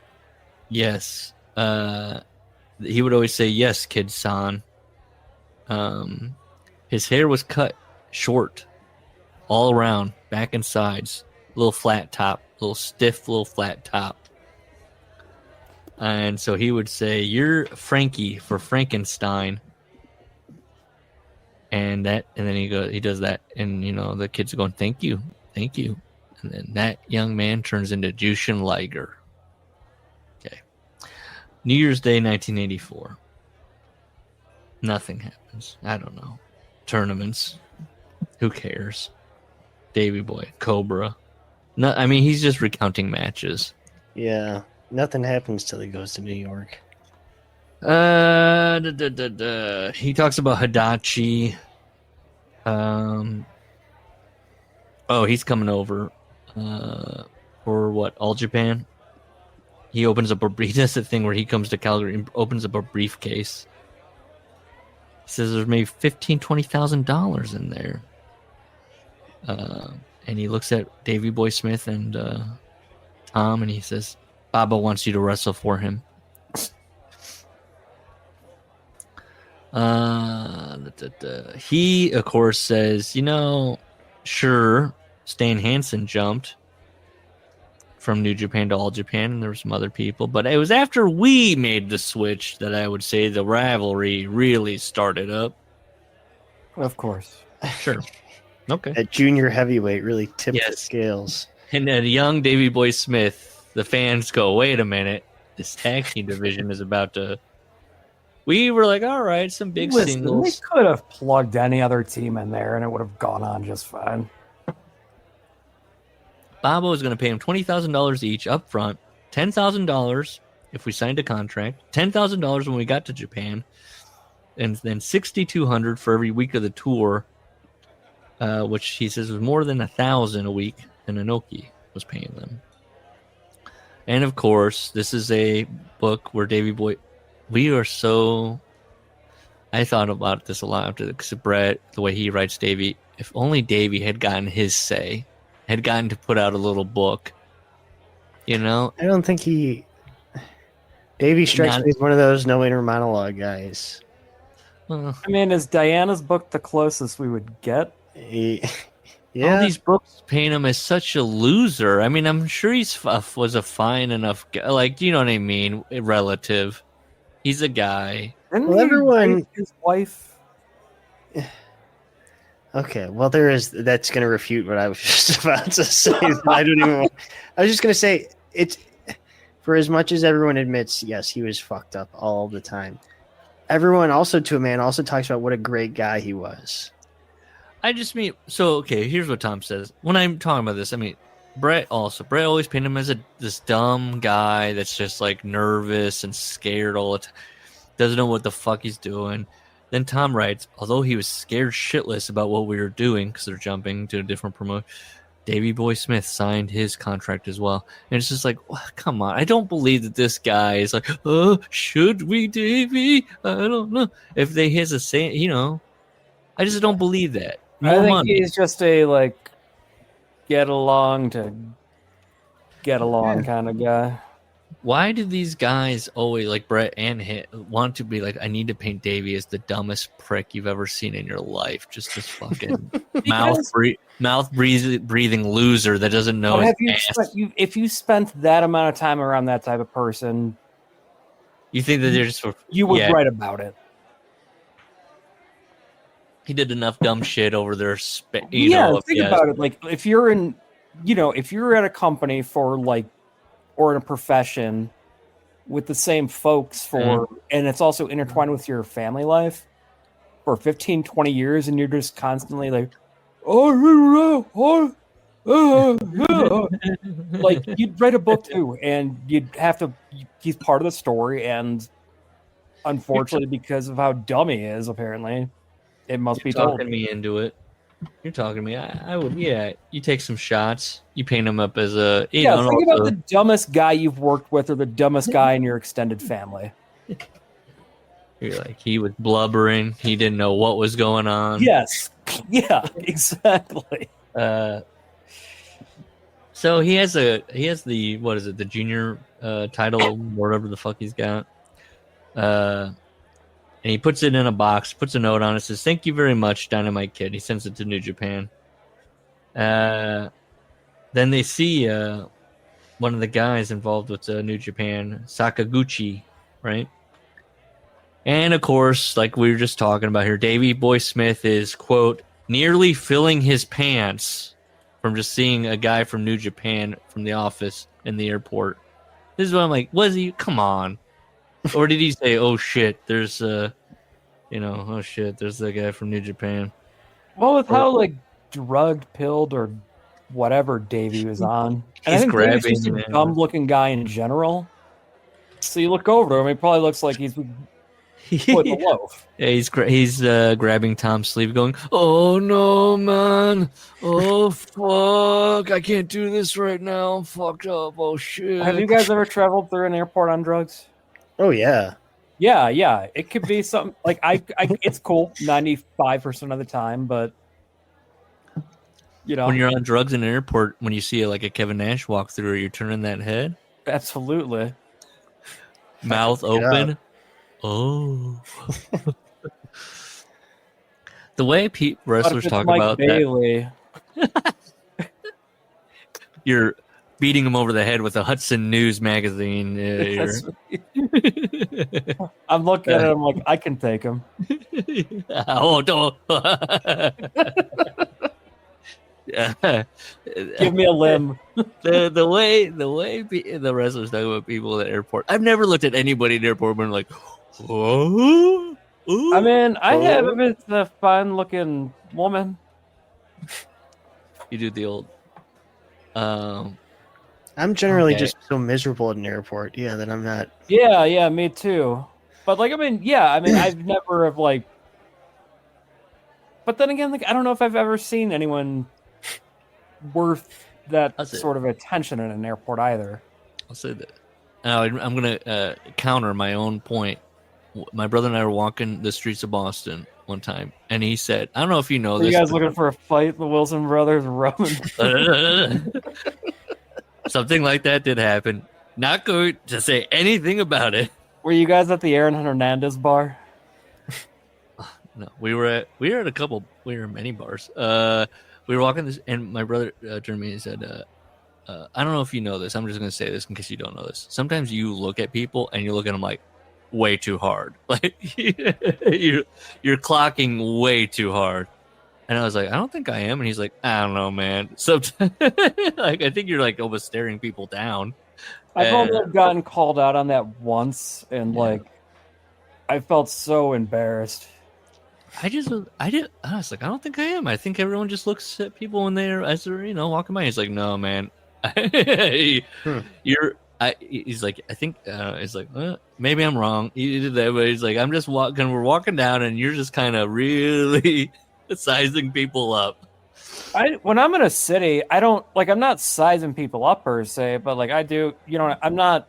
Yes. He would always say, yes, kid-san. His hair was cut short all around, back and sides. Little flat top, little stiff, little flat top. And so he would say, "You're Frankie for Frankenstein," and then he does that, and the kids are going, "Thank you, thank you," and then that young man turns into Jushin Liger. Okay, New Year's Day, 1984. Nothing happens. I don't know. Tournaments. Who cares? Davey Boy, Cobra. No, I mean he's just recounting matches. Yeah. Nothing happens till he goes to New York. He talks about Hadachi. He's coming over for what? All Japan. He opens up he does the thing where he comes to Calgary and opens up a briefcase. He says there's maybe $15,000-$20,000 in there. And he looks at Davey Boy Smith and Tom, and he says, Baba wants you to wrestle for him. He, of course, says, sure, Stan Hansen jumped from New Japan to All Japan, and there were some other people, but it was after we made the switch that I would say the rivalry really started up. Of course. Sure. Okay. That junior heavyweight really tipped the scales. And then young Davey Boy Smith, the fans go, wait a minute, this tag team division is about to... We were like, all right, some big singles. They could have plugged any other team in there, and it would have gone on just fine. Baba was going to pay him $20,000 each up front, $10,000 if we signed a contract, $10,000 when we got to Japan, and then $6,200 for every week of the tour, which he says was more than $1,000 a week than Inoki was paying them. And of course, this is a book where Davey Boy, I thought about this a lot after Brett, the way he writes Davey. If only Davey had gotten his say, had gotten to put out a little book, I don't think Davey strikes me as one of those no inner monologue guys. Well, I mean, is Diana's book the closest we would get? Yeah. all these books paint him as such a loser. I mean, I'm sure was a fine enough guy. Like, do you know what I mean? Relative. He's a guy. Well, everyone... His wife... Okay, well, that's going to refute what I was just about to say. I was just going to say, it's, for as much as everyone admits, yes, he was fucked up all the time. Everyone also, to a man, also talks about what a great guy he was. I just mean, so, okay, here's what Tom says. When I'm talking about this, I mean, Brett always painted him as this dumb guy that's just like nervous and scared all the time. Doesn't know what the fuck he's doing. Then Tom writes, although he was scared shitless about what we were doing because they're jumping to a different promotion, Davey Boy Smith signed his contract as well. And it's just like, well, come on. I don't believe that this guy is like, should we, Davey? I don't know. If they has a say, I just don't believe that. I think he's just a, get along kind of guy. Why do these guys always, like Brett and Hit, want to be like, I need to paint Davey as the dumbest prick you've ever seen in your life? Just this fucking mouth breathing loser that doesn't know his ass. If you spent that amount of time around that type of person, you think that they're just... You would write about it. He did enough dumb shit over there. Think about it. Like, if you're at a company or in a profession with the same folks and it's also intertwined with your family life for 15, 20 years, and you're just constantly like, like, you'd write a book too, and he's part of the story, and unfortunately, because of how dumb he is, apparently, it must be told. Talking me into it. You're talking to me. I would, you take some shots. You paint him up as a... think about the dumbest guy you've worked with or the dumbest guy in your extended family. You're like, he was blubbering. He didn't know what was going on. Yes. Yeah, exactly. So he has the what is it, the junior title, whatever the fuck he's got. And he puts it in a box, puts a note on it, says, "Thank you very much, Dynamite Kid." He sends it to New Japan. Then they see one of the guys involved with New Japan, Sakaguchi, right? And of course, like we were just talking about here, Davey Boy Smith is, quote, nearly filling his pants from just seeing a guy from New Japan from the office in the airport. This is what I'm like, was he? Come on. Or did he say, oh shit, there's oh shit, there's the guy from New Japan. Well, with how like drugged, pilled, or whatever Davey was on, and I think Davey's just a dumb-looking guy in general. So you look over to him, he probably looks like he's putting a loaf. Yeah, he's grabbing Tom's sleeve, going, "Oh no, man! Oh fuck! I can't do this right now. I'm fucked up. Oh shit!" Have you guys ever traveled through an airport on drugs? Oh yeah. Yeah. It could be something like I it's cool 95% of the time, but you know, when you're on drugs in an airport, when you see like a Kevin Nash walk through, you're turning that head, absolutely, mouth open. Oh, the way wrestlers talk Mike about Bailey. that, you're beating him over the head with a Hudson News magazine. I'm looking at him like I can take him. Oh, don't. Give me a limb. The way the wrestlers talk about people at the airport. I've never looked at anybody at the airport and like, oh. I mean, I have if it's a fine-looking woman. You do the old. I'm generally just so miserable at an airport. Yeah, that I'm not. Yeah, me too. But like, I've never have like. But then again, like, I don't know if I've ever seen anyone worth that sort of attention in an airport either. I'll say that. Now, I'm going to counter my own point. My brother and I were walking the streets of Boston one time, and he said, I don't know if you know this. You guys looking for a fight, the Wilson brothers, Roman? Something like that did happen. Not going to say anything about it. Were you guys at the Aaron Hernandez bar? No, we were at many bars. We were walking this, and my brother turned to me and said, I don't know if you know this. I'm just going to say this in case you don't know this. Sometimes you look at people and you look at them like way too hard. Like you're clocking way too hard. And I was like, I don't think I am. And he's like, I don't know, man. Sometimes, like, I think you're like almost staring people down. I've only gotten called out on that once, and like, I felt so embarrassed. I was like, I don't think I am. I think everyone just looks at people when as they're walking by. He's like, no, man. He's like, I think he's like, maybe I'm wrong. He did that, but he's like, I'm just walking. We're walking down, and you're just kind of really sizing people up. When I'm in a city, I'm not sizing people up per se, but like I do, I'm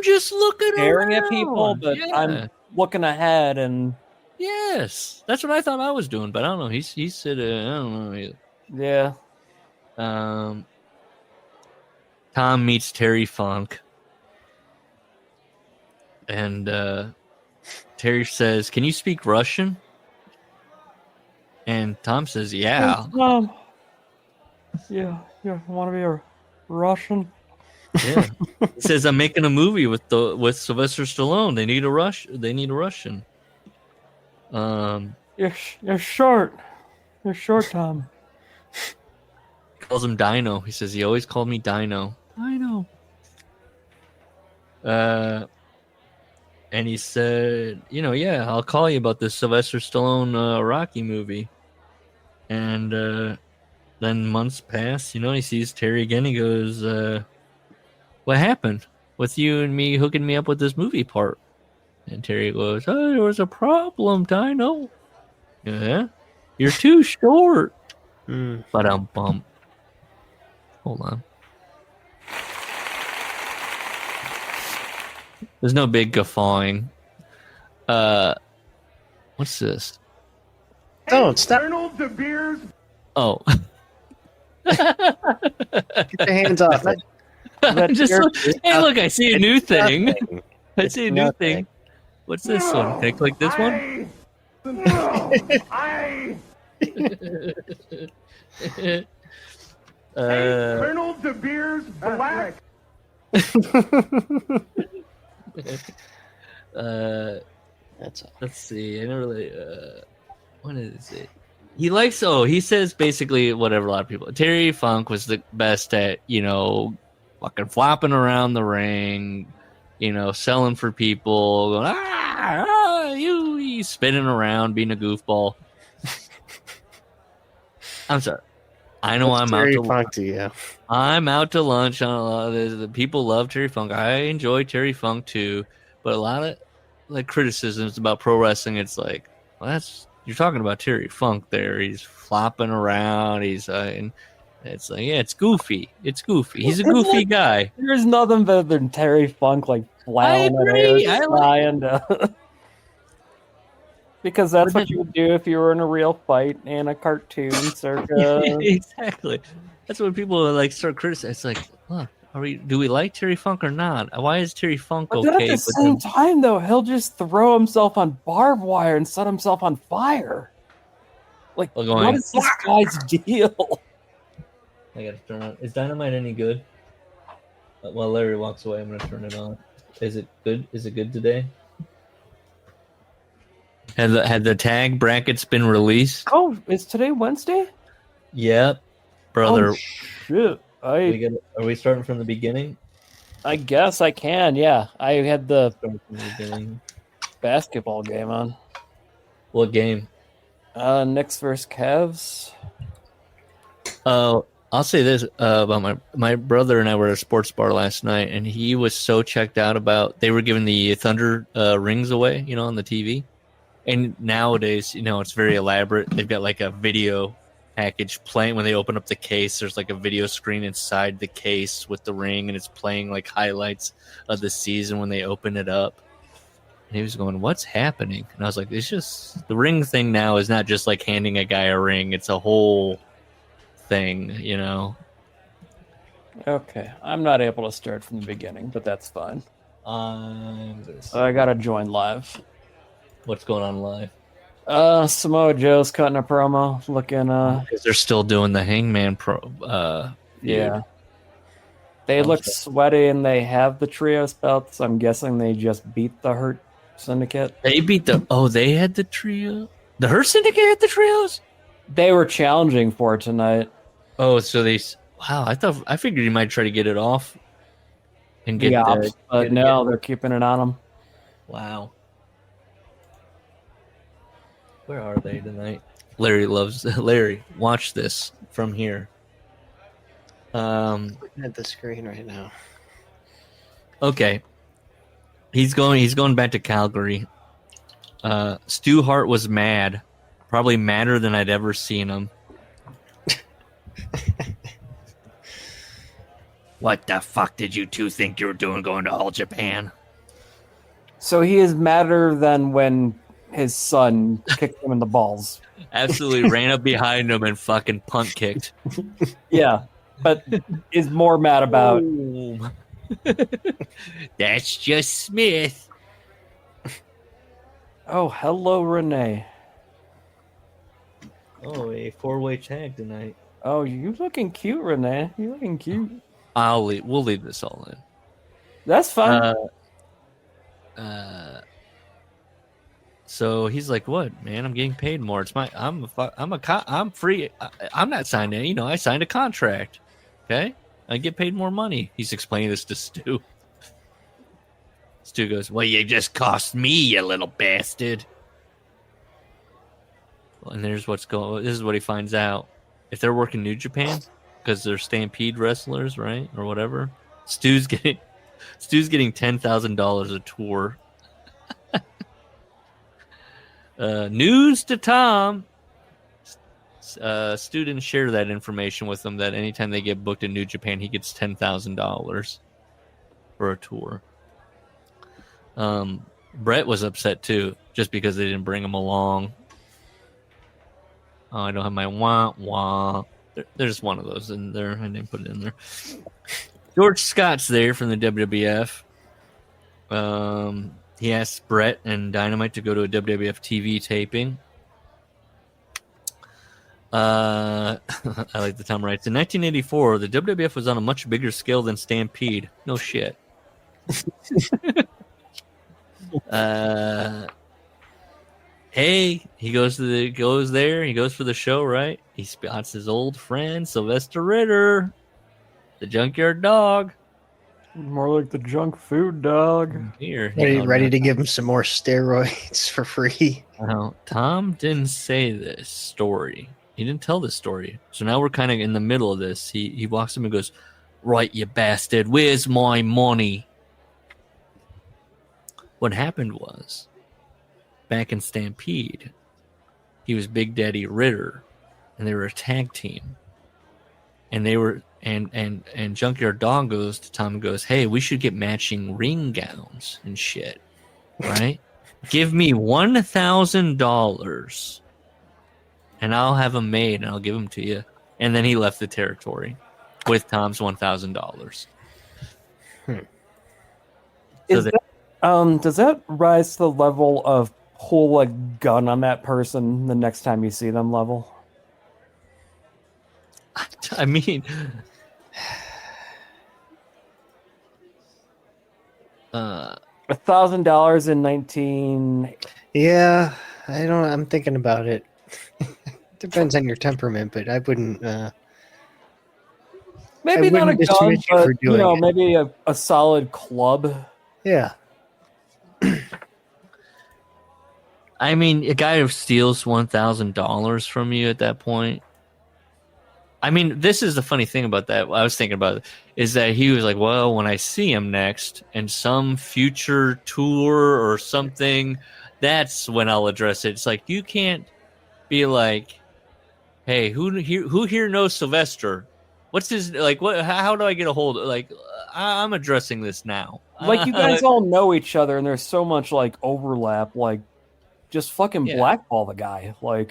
just looking staring around at people, but I'm looking ahead and. Yes, that's what I thought I was doing, but I don't know. He said, I don't know either. Yeah. Tom meets Terry Funk, and Terry says, "Can you speak Russian?" And Tom says, "Yeah." Yeah. I want to be a Russian. Yeah. He says, "I'm making a movie with Sylvester Stallone. They need a Russian." You're short. You're short, Tom. He calls him Dino. He says he always called me Dino. Dino. And he said, I'll call you about this Sylvester Stallone Rocky movie. And then months pass. He sees Terry again. He goes, "What happened with you and me hooking me up with this movie part?" And Terry goes, "Oh, there was a problem, Dino." Yeah? You're too short. But I'm bummed. Hold on. There's no big guffawing. What's this? Don't stop. Oh. Get your hands off it. I'm just hey, look, I see a new thing. Nothing. I see a new thing. What's this one? Can I click this one? Colonel De Beers black. That's all. Let's see. I don't really. What is it? He says basically whatever a lot of people. Terry Funk was the best at, fucking flopping around the ring, selling for people, going, you spinning around, being a goofball. I'm sorry. I know I'm Terry out to Funk to you. I'm out to lunch on a lot of this. The people love Terry Funk. I enjoy Terry Funk too, but a lot of criticisms about pro wrestling. It's like, well, you're talking about Terry Funk there. He's flopping around. He's and it's like, yeah, it's goofy. It's goofy. He's a goofy guy. There's nothing better than Terry Funk flailing I agree. because that's what you would do if you were in a real fight in a cartoon circus. Exactly. That's when people start criticizing. It's like, look, do we like Terry Funk or not? Why is Terry Funk But okay? then at the same time, though, he'll just throw himself on barbed wire and set himself on fire. What is this guy's deal? I gotta turn on. Is Dynamite any good? While Larry walks away, I'm gonna turn it on. Is it good? Is it good today? Had the tag brackets been released? Oh, is today Wednesday? Yep, brother. Oh, shit. Are we starting from the beginning? I guess I can. Yeah, I had the Starting from the beginning. basketball game on. What game? Knicks versus Cavs. I'll say this about my brother and I were at a sports bar last night, and he was so checked out about they were giving the Thunder rings away, on the TV. And nowadays, it's very elaborate. They've got a video package playing when they open up the case. There's a video screen inside the case with the ring, and it's playing highlights of the season when they open it up. And he was going, "What's happening?" And I was like, "It's just the ring thing now is not just handing a guy a ring. It's a whole thing, Okay, I'm not able to start from the beginning, but that's fine. I gotta join live. What's going on live? Samoa Joe's cutting a promo, looking. Because they're still doing the Hangman pro. Yeah. They look sweaty, and they have the trios belts. I'm guessing they just beat the Hurt Syndicate. They beat they had the trio. The Hurt Syndicate had the trios. They were challenging for it tonight. Oh, so I figured you might try to get it off and get but no, they're keeping it on them. Wow. Where are they tonight? Larry, watch this from here. Looking at the screen right now. Okay. He's going back to Calgary. Stu Hart was mad. Probably madder than I'd ever seen him. What the fuck did you two think you were doing going to All Japan? So he is madder than when his son kicked him in the balls. Absolutely ran up behind him and fucking punt kicked. Yeah, but is more mad about. That's just Smith. Oh, hello, Renee. Oh, a 4-way tag tonight. Oh, you looking cute, Renee. You looking cute. We'll leave this all in. That's fine. So he's like, "What, man? I'm getting paid more. I'm free. I'm not signing. I signed a contract. Okay, I get paid more money." He's explaining this to Stu. Stu goes, "Well, you just cost me, you little bastard." And there's what's going. This is what he finds out. If they're working New Japan, because they're Stampede wrestlers, right, or whatever. Stu's getting $10,000 a tour. News to Tom. Stu didn't share that information with him. That anytime they get booked in New Japan, he gets $10,000 for a tour. Brett was upset too, just because they didn't bring him along. Oh, I don't have my wah. There's one of those in there. I didn't put it in there. George Scott's there from the WWF. He asked Brett and Dynamite to go to a WWF TV taping. I like the Tom writes. In 1984, the WWF was on a much bigger scale than Stampede. No shit. Hey, he goes there. He goes for the show, right? He spots his old friend Sylvester Ritter, the Junkyard Dog. More like the junk food dog. Here, Ready to give him some more steroids for free. Tom didn't say this story. He didn't tell this story. So now we're kind of in the middle of this. He walks up and goes, "Right, you bastard. Where's my money?" What happened was, back in Stampede, he was Big Daddy Ritter, and they were a tag team. And they were and Junkyard Dog goes to Tom and goes, "Hey, we should get matching ring gowns and shit, right? Give me $1,000, and I'll have them made, and I'll give them to you." And then he left the territory with Tom's $1,000. Does that rise to the level of pull a gun on that person the next time you see them level? I mean, $1,000 in 19. Yeah, I'm thinking about it. Depends on your temperament, but I wouldn't. Maybe I not a wouldn't gun, dismiss you but for doing it. maybe a solid club. Yeah. I mean, a guy who steals $1,000 from you at that point. I mean, this is the funny thing about that. I was thinking about it, is that he was like, well, when I see him next in some future tour or something, that's when I'll address it. It's like, you can't be like, hey, who here knows Sylvester? What's his, like, what? How do I get a hold of, like, I'm addressing this now. Like, you guys all know each other, and there's so much, like, overlap, like, just fucking blackball the guy. Like,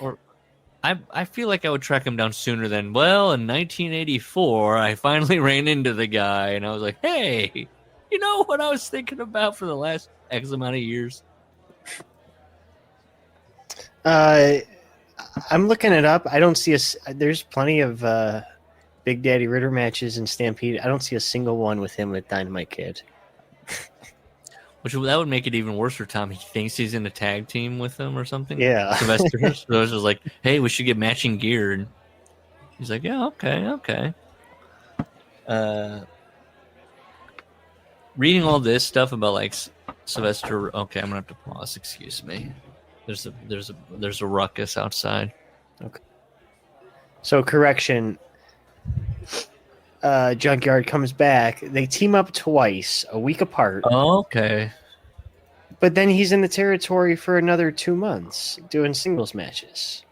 I feel like I would track him down sooner than, well, in 1984, I finally ran into the guy, and I was like, hey, you know what I was thinking about for the last X amount of years? I'm looking it up. I don't see there's plenty of Big Daddy Ritter matches in Stampede. I don't see a single one with him with Dynamite Kid. That would make it even worse for Tom. He thinks he's in a tag team with him or something. Yeah. Sylvester's like, hey, we should get matching gear. And he's like, yeah, okay. Reading all this stuff about, like, Sylvester. Okay, I'm gonna have to pause. Excuse me. There's a ruckus outside. Okay. So correction. Junkyard comes back. They team up twice, a week apart. Oh, okay. But then he's in the territory for another 2 months doing singles matches.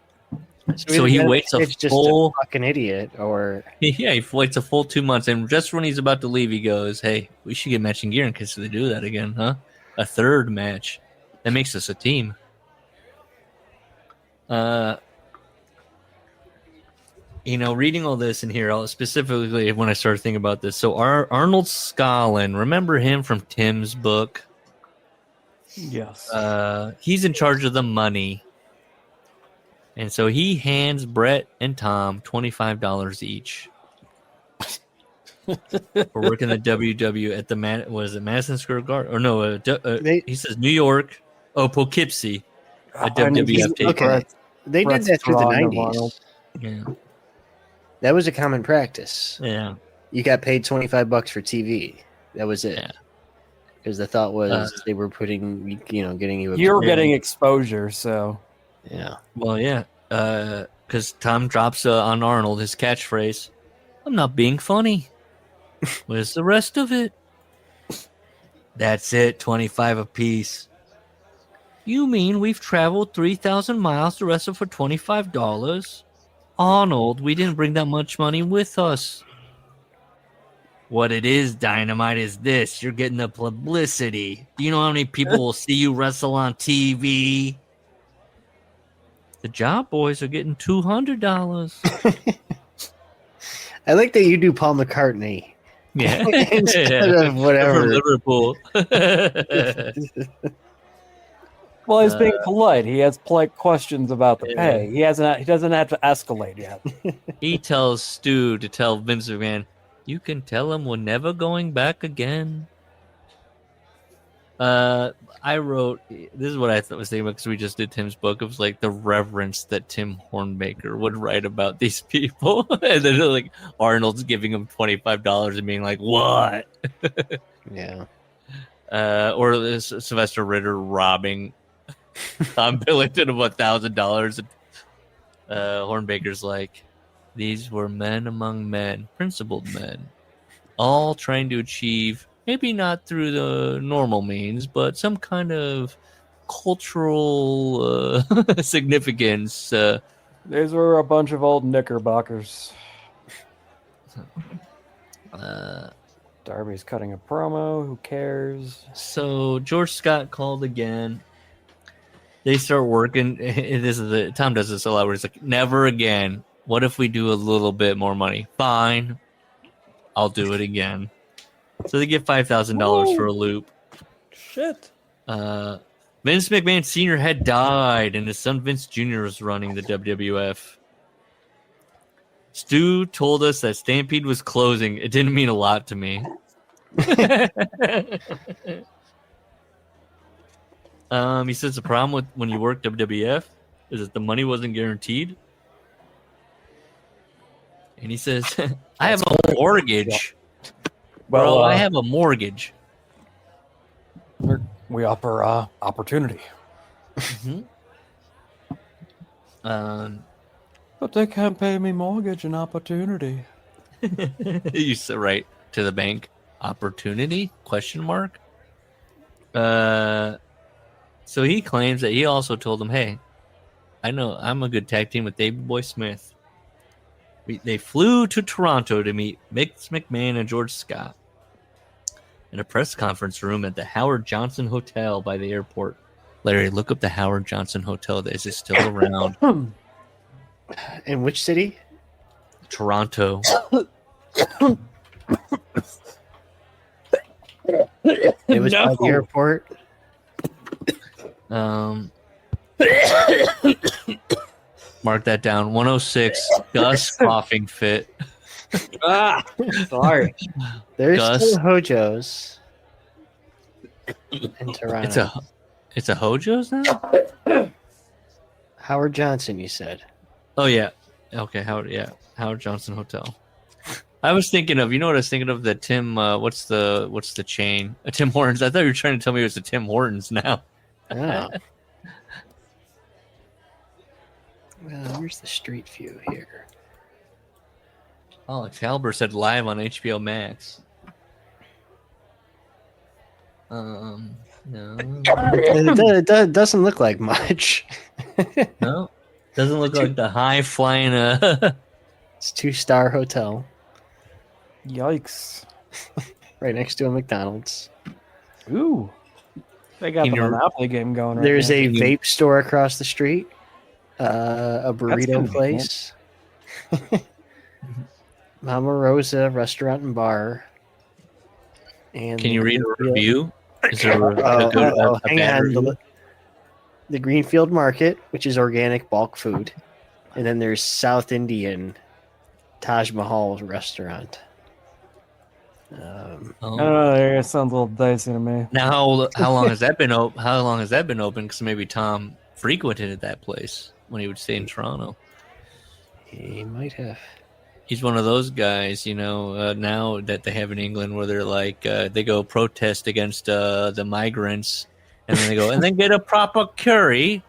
So he waits it's just a fucking idiot, or yeah, he waits a full 2 months, and just when he's about to leave, he goes, "Hey, we should get matching gear in case they do that again, huh? A third match that makes us a team." Reading all this in here, specifically when I started thinking about this. So Arnold Scollin, remember him from Tim's book? yes. He's in charge of the money. And so he hands Brett and Tom $25 each for working the WW at the Madison Square Garden? Or no, he says New York. Oh, Poughkeepsie. A WWF tape. Okay. They did that through the 90s. Yeah. That was a common practice. Yeah. You got paid $25 for TV. That was it. Yeah. Because the thought was they were getting you. You're getting exposure, so yeah. Well, yeah. Because Tom drops on Arnold his catchphrase, "I'm not being funny. Where's the rest of it?" That's it. 25 apiece. You mean we've traveled 3,000 miles to wrestle for $25? Arnold, we didn't bring that much money with us. What it is, Dynamite, is this. You're getting the publicity. Do you know how many people will see you wrestle on TV? The Job Boys are getting $200. I like that you do Paul McCartney. Yeah. Instead of whatever. From Liverpool. Well, he's being polite. He has polite questions about the pay. He doesn't have to escalate yet. He tells Stu to tell Vince McMahon, you can tell him we're never going back again. I wrote, this is what I was thinking about because we just did Tim's book. It was like the reverence that Tim Hornbaker would write about these people. And then like Arnold's giving him $25 and being like, what? Yeah. Or Sylvester Ritter robbing Tom Billington of $1,000. Hornbaker's like, these were men among men, principled men, all trying to achieve, maybe not through the normal means, but some kind of cultural significance. These were a bunch of old knickerbockers. Darby's cutting a promo. Who cares? So George Scott called again. They start working. Tom does this a lot where he's like, never again. What if we do a little bit more money? Fine. I'll do it again. So they get $5,000 for a loop. Shit. Vince McMahon Sr. had died, and his son Vince Jr. was running the WWF. Stu told us that Stampede was closing. It didn't mean a lot to me. He says the problem with when you work WWF is that the money wasn't guaranteed. And he says, I have a mortgage. Well, I have a mortgage. We offer opportunity. Mm-hmm. But they can't pay me mortgage and opportunity. You said right to the bank. Opportunity? Question mark. So he claims that he also told him, hey, I know I'm a good tag team with David Boy Smith. They flew to Toronto to meet Vince McMahon and George Scott in a press conference room at the Howard Johnson Hotel by the airport. Larry, look up the Howard Johnson Hotel. Is it still around? In which city? Toronto. It was by the airport. Mark that down. 106. Gus coughing fit. Sorry. There's Gus. still Hojo's in Toronto. It's a Hojo's now? Howard Johnson, you said. Oh yeah. Okay, Howard Johnson Hotel. I was thinking of, you know what I was thinking of? The Tim what's the chain? Tim Hortons. I thought you were trying to tell me it was the Tim Hortons now. Oh. Well, where's the street view here? Oh, Excalibur said live on HBO Max. No. It doesn't look like much. No? Doesn't look like the high flying It's 2-star hotel Yikes. right next to a McDonald's. Ooh. They got the Monopoly game going right There's now. a vape store across the street. A burrito convenient. place. Mama Rosa restaurant and bar. And Can you read a review? Is there a hang bad on. review? The Greenfield Market, which is organic bulk food. And then there's South Indian Taj Mahal restaurant. I don't know. It sounds a little dicey to me. Now, how long has that been open? How long has that been open? Because maybe Tom frequented that place when he would stay in Toronto. He might have. He's one of those guys, now that they have in England where they're like, they go protest against the migrants, and then they go, and then get a proper curry.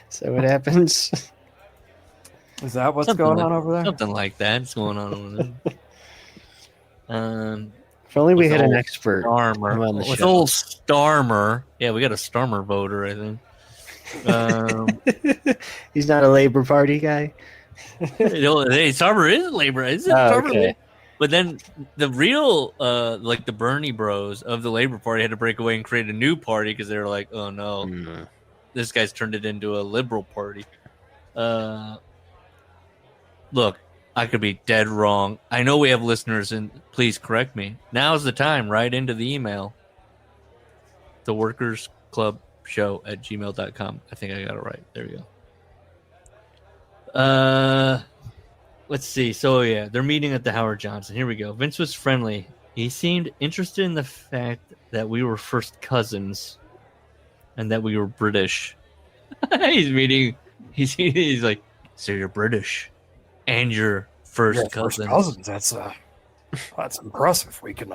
So what happens? Is that what's Something going like- on over there? Something like that's going on over there. If only we With had an old expert Starmer. come on the With show. old Starmer. Yeah, we got a Starmer voter, I think. He's not a Labor Party guy. Sarver is labor. Okay. But then the real, like the Bernie Bros of the Labor Party had to break away and create a new party because they were like, oh no, this guy's turned it into a liberal party. Look, I could be dead wrong. I know we have listeners, and please correct me. Now's the time. Write into the email. theworkersclubshow@gmail.com. I think I got it right. There we go. Let's see. So, yeah, they're meeting at the Howard Johnson. Here we go. Vince was friendly. He seemed interested in the fact that we were first cousins and that we were British. He's like, so you're British and you're first cousins. That's impressive. We can.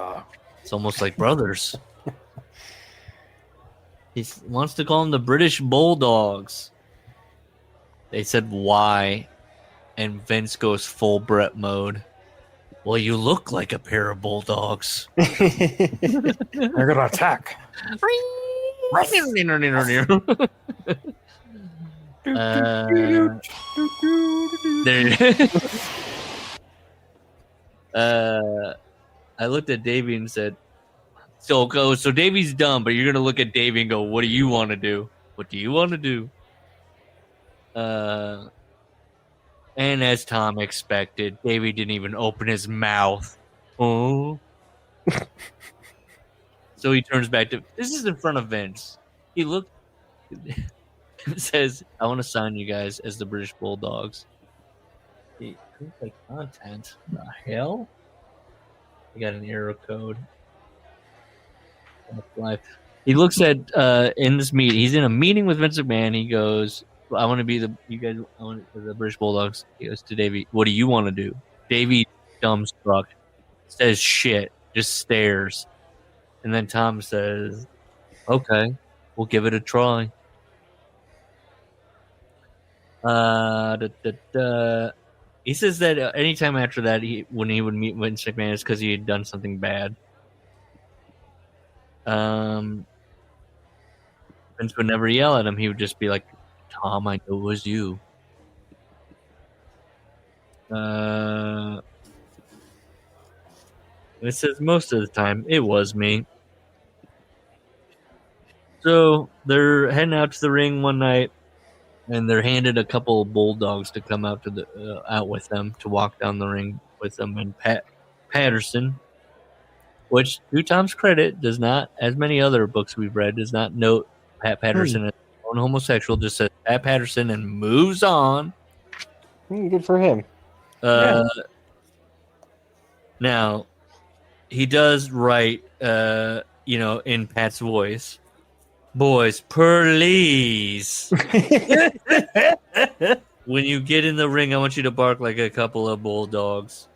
It's almost like brothers. He wants to call them the British Bulldogs. They said, why? And Vince goes full Brett mode. Well, you look like a pair of bulldogs. They're gonna attack. I looked at Davey and said, so Davey's dumb, but you're gonna look at Davey and go, what do you want to do? What do you want to do? And as Tom expected, Davey didn't even open his mouth. Oh. So he turns back to, this is in front of Vince. He looked, says, I want to sign you guys as the British Bulldogs. He like content. The hell? I got an error code. Live. He looks at in this meeting. He's in a meeting with Vince McMahon. He goes, I want to be the British Bulldogs. He goes to Davey, what do you want to do? Davey, dumbstruck, says shit, just stares. And then Tom says, okay, we'll give it a try. He says that anytime after that, when he would meet Vince McMahon, it's because he had done something bad. Vince would never yell at him. He would just be like, Tom, I know it was you. It says most of the time, it was me. So they're heading out to the ring one night, and they're handed a couple of bulldogs to come out to out with them to walk down the ring with them. And Patterson, which to Tom's credit, does not, as many other books we've read, does not note Pat Patterson as a homosexual. Just says Pat Patterson and moves on. Good for him. Now, he does write, in Pat's voice, boys, please. When you get in the ring, I want you to bark like a couple of bulldogs.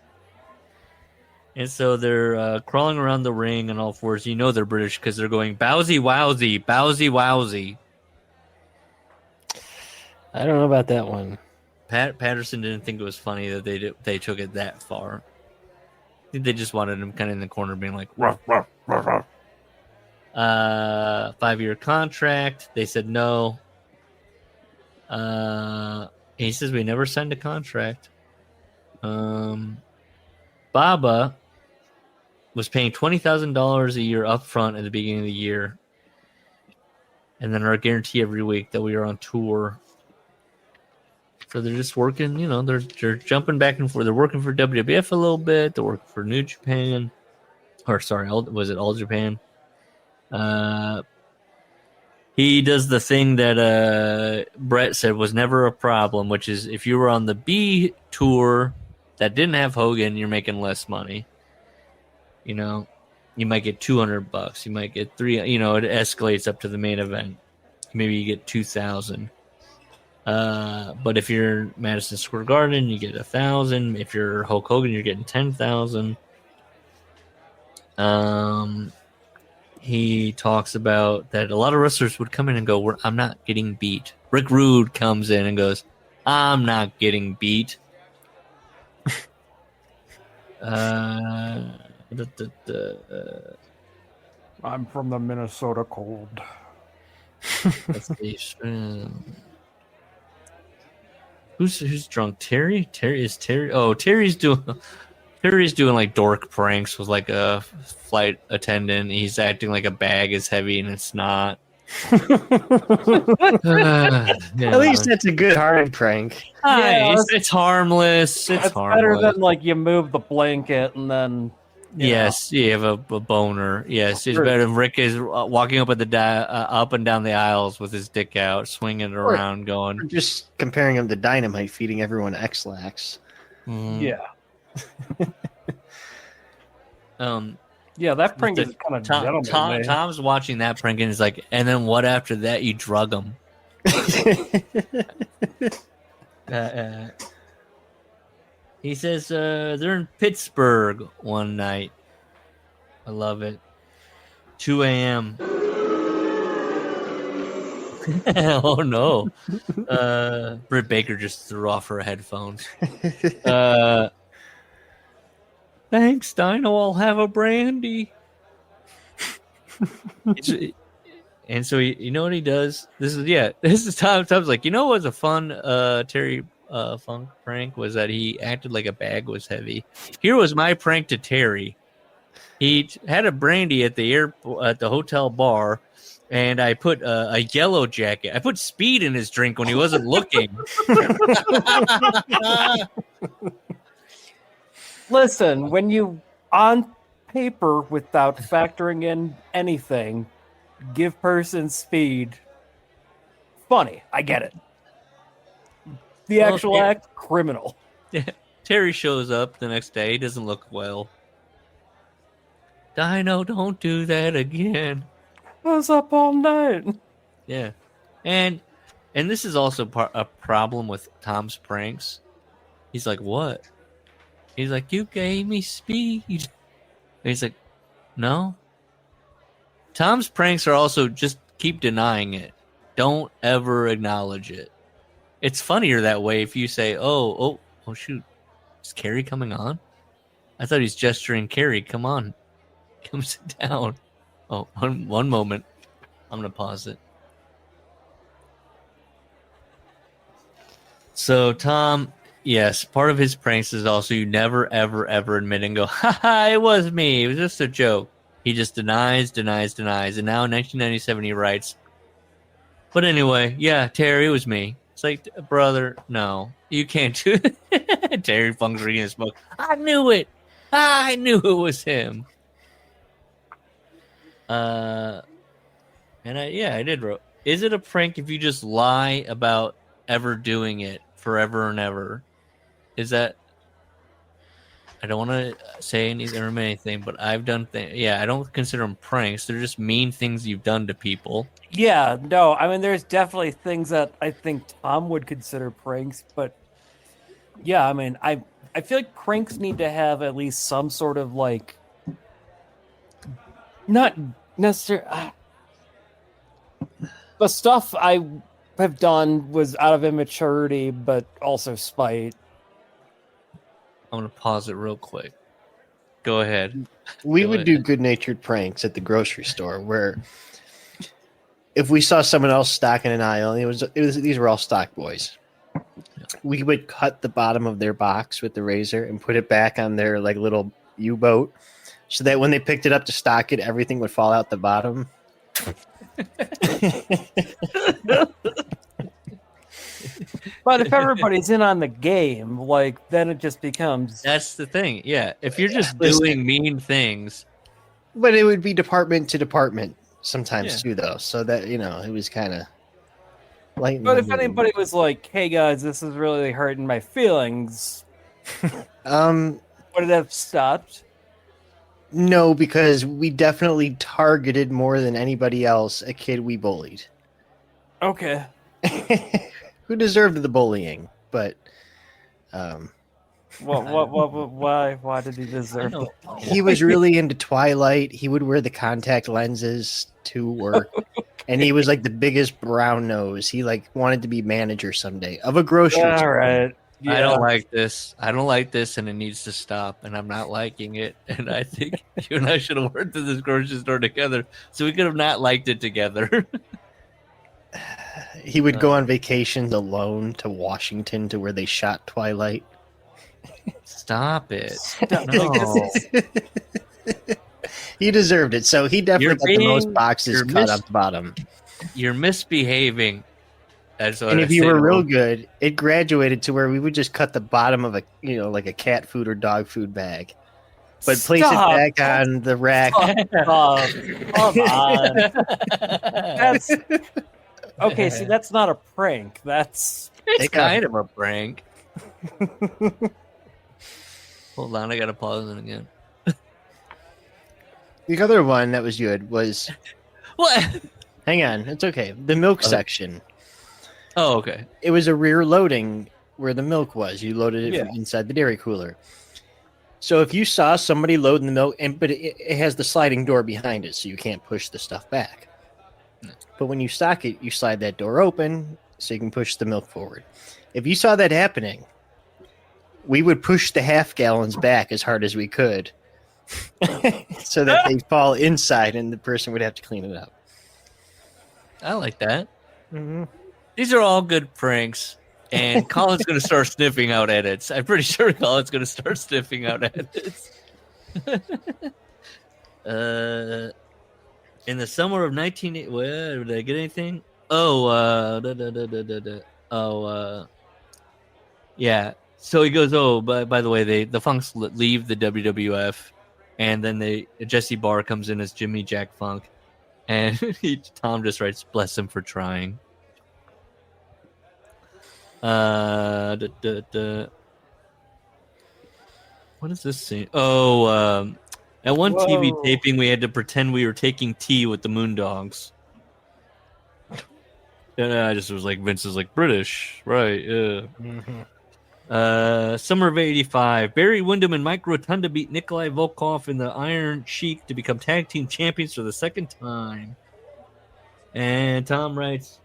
And so they're crawling around the ring on all fours. You know they're British because they're going, bowsy wowsy, bowsy wowsy. I don't know about that one. Patterson didn't think it was funny that they took it that far. I think they just wanted him kind of in the corner being like, ruff, ruff, ruff, ruff. 5-year contract. They said no. He says we never signed a contract. Baba was paying $20,000 a year up front at the beginning of the year. And then our guarantee every week that we are on tour. So they're just working, they're jumping back and forth. They're working for WWF a little bit. They're working for New Japan. Was it All Japan? He does the thing that Brett said was never a problem, which is if you were on the B tour that didn't have Hogan, you're making less money. You might get $200. You might get $300. It escalates up to the main event. Maybe you get $2,000. But if you're Madison Square Garden, you get $1,000. If you're Hulk Hogan, you're getting $10,000. He talks about that a lot of wrestlers would come in and go, I'm not getting beat. Rick Rude comes in and goes, I'm not getting beat. I'm from the Minnesota cold. Let's see. Who's drunk? Terry? Terry. Oh, Terry's doing like dork pranks with like a flight attendant. He's acting like a bag is heavy and it's not. At least that's a good-hearted prank. Yeah, it's harmless. It's harmless. Better than like you move the blanket and then. Yes, you have a boner. Yes, it's better than Rick is walking up up and down the aisles with his dick out, swinging it around, going. Or just comparing him to Dynamite, feeding everyone X-Lax. Yeah. Yeah, that prank is kind of gentlemanly. Tom's watching that prank and he's like, and then what after that? You drug him. He says they're in Pittsburgh one night. I love it. 2 a.m. Oh no. Britt Baker just threw off her headphones. Thanks, Dino. I'll have a brandy. And so you know what he does? This is Tom. Tom's like, you know what was a fun Terry Funk prank was that he acted like a bag was heavy. Here was my prank to Terry. He had a brandy at the hotel bar, and I put a yellow jacket. I put speed in his drink when he wasn't looking. Listen, when you on paper without factoring in anything, give person speed. Funny, I get it. The actual act, criminal. Yeah. Terry shows up the next day. He doesn't look well. Dino, don't do that again. I was up all night. Yeah, and this is also a problem with Tom's pranks. He's like, what? He's like, you gave me speed. And he's like, no. Tom's pranks are also just keep denying it. Don't ever acknowledge it. It's funnier that way if you say, oh, shoot. Is Carrie coming on? I thought he's gesturing Carrie. Come on. Come sit down. Oh, one moment. I'm going to pause it. So, Tom, yes, part of his pranks is also you never, ever, ever admit and go, ha, it was me. It was just a joke. He just denies. And now in 1997 he writes, but anyway, yeah, Terry, it was me. It's like, brother, no, you can't do it. Terry Funk's reading his book. I knew it. I knew it was him. I did wrote. Is it a prank if you just lie about ever doing it forever and ever? Is that? I don't want to say anything, but I've done things. Yeah, I don't consider them pranks. They're just mean things you've done to people. Yeah, no, I mean, there's definitely things that I think Tom would consider pranks, but yeah, I mean, I feel like pranks need to have at least some sort of like, not necessarily. The stuff I have done was out of immaturity, but also spite. I'm going to pause it real quick. Go ahead. We would do good-natured pranks at the grocery store where if we saw someone else stocking an aisle, these were all stock boys. We would cut the bottom of their box with the razor and put it back on their like little U-boat so that when they picked it up to stock it, everything would fall out the bottom. But if everybody's in on the game, like, then it just becomes... That's the thing, yeah. If you're just doing mean things... But it would be department to department sometimes too, though. So that, it was kind of... But if anybody was like, hey, guys, this is really hurting my feelings... would it have stopped? No, because we definitely targeted more than anybody else a kid we bullied. Okay. Who deserved the bullying, but why did he deserve it? He was really into Twilight. He would wear the contact lenses to work, and he was like the biggest brown nose. He like wanted to be manager someday of a grocery store. All right. Yeah. I don't like this. And it needs to stop, and I'm not liking it. And I think you and I should have worked at this grocery store together, so we could have not liked it together. He would go on vacations alone to Washington to where they shot Twilight. Stop it. No. He deserved it. So he definitely got the most you're boxes cut up the bottom. You're misbehaving. That's what And I if you say were to real him. good, it graduated to where we would just cut the bottom of a, like a cat food or dog food bag, but place it Stop. back on the rack. Come on. That's okay. See, that's not a prank. That's It's kind of a prank. Hold on, I gotta pause it again. The other one that was good was, What? hang on, it's okay. The milk section. Oh, okay. It was a rear loading where the milk was. You loaded it from inside the dairy cooler. So if you saw somebody loading the milk, but it has the sliding door behind it, so you can't push the stuff back. But when you stock it, you slide that door open so you can push the milk forward. If you saw that happening, we would push the half gallons back as hard as we could so that they fall inside and the person would have to clean it up. I like that. Mm-hmm. These are all good pranks. And Colin's going to start sniffing out edits. I'm pretty sure Colin's going to start sniffing out edits. In the summer of 1980, well, did I get anything? Yeah. So he goes, by the way, the Funks leave the WWF, and then Jesse Barr comes in as Jimmy Jack Funk, and Tom just writes, "Bless him for trying." What is this scene? At one TV taping, we had to pretend we were taking tea with the Moondogs. And I just was like, Vince is like, British, right? Yeah. Mm-hmm. Summer of '85, Barry Windham and Mike Rotunda beat Nikolai Volkov in the Iron Sheik to become tag team champions for the second time. And Tom writes,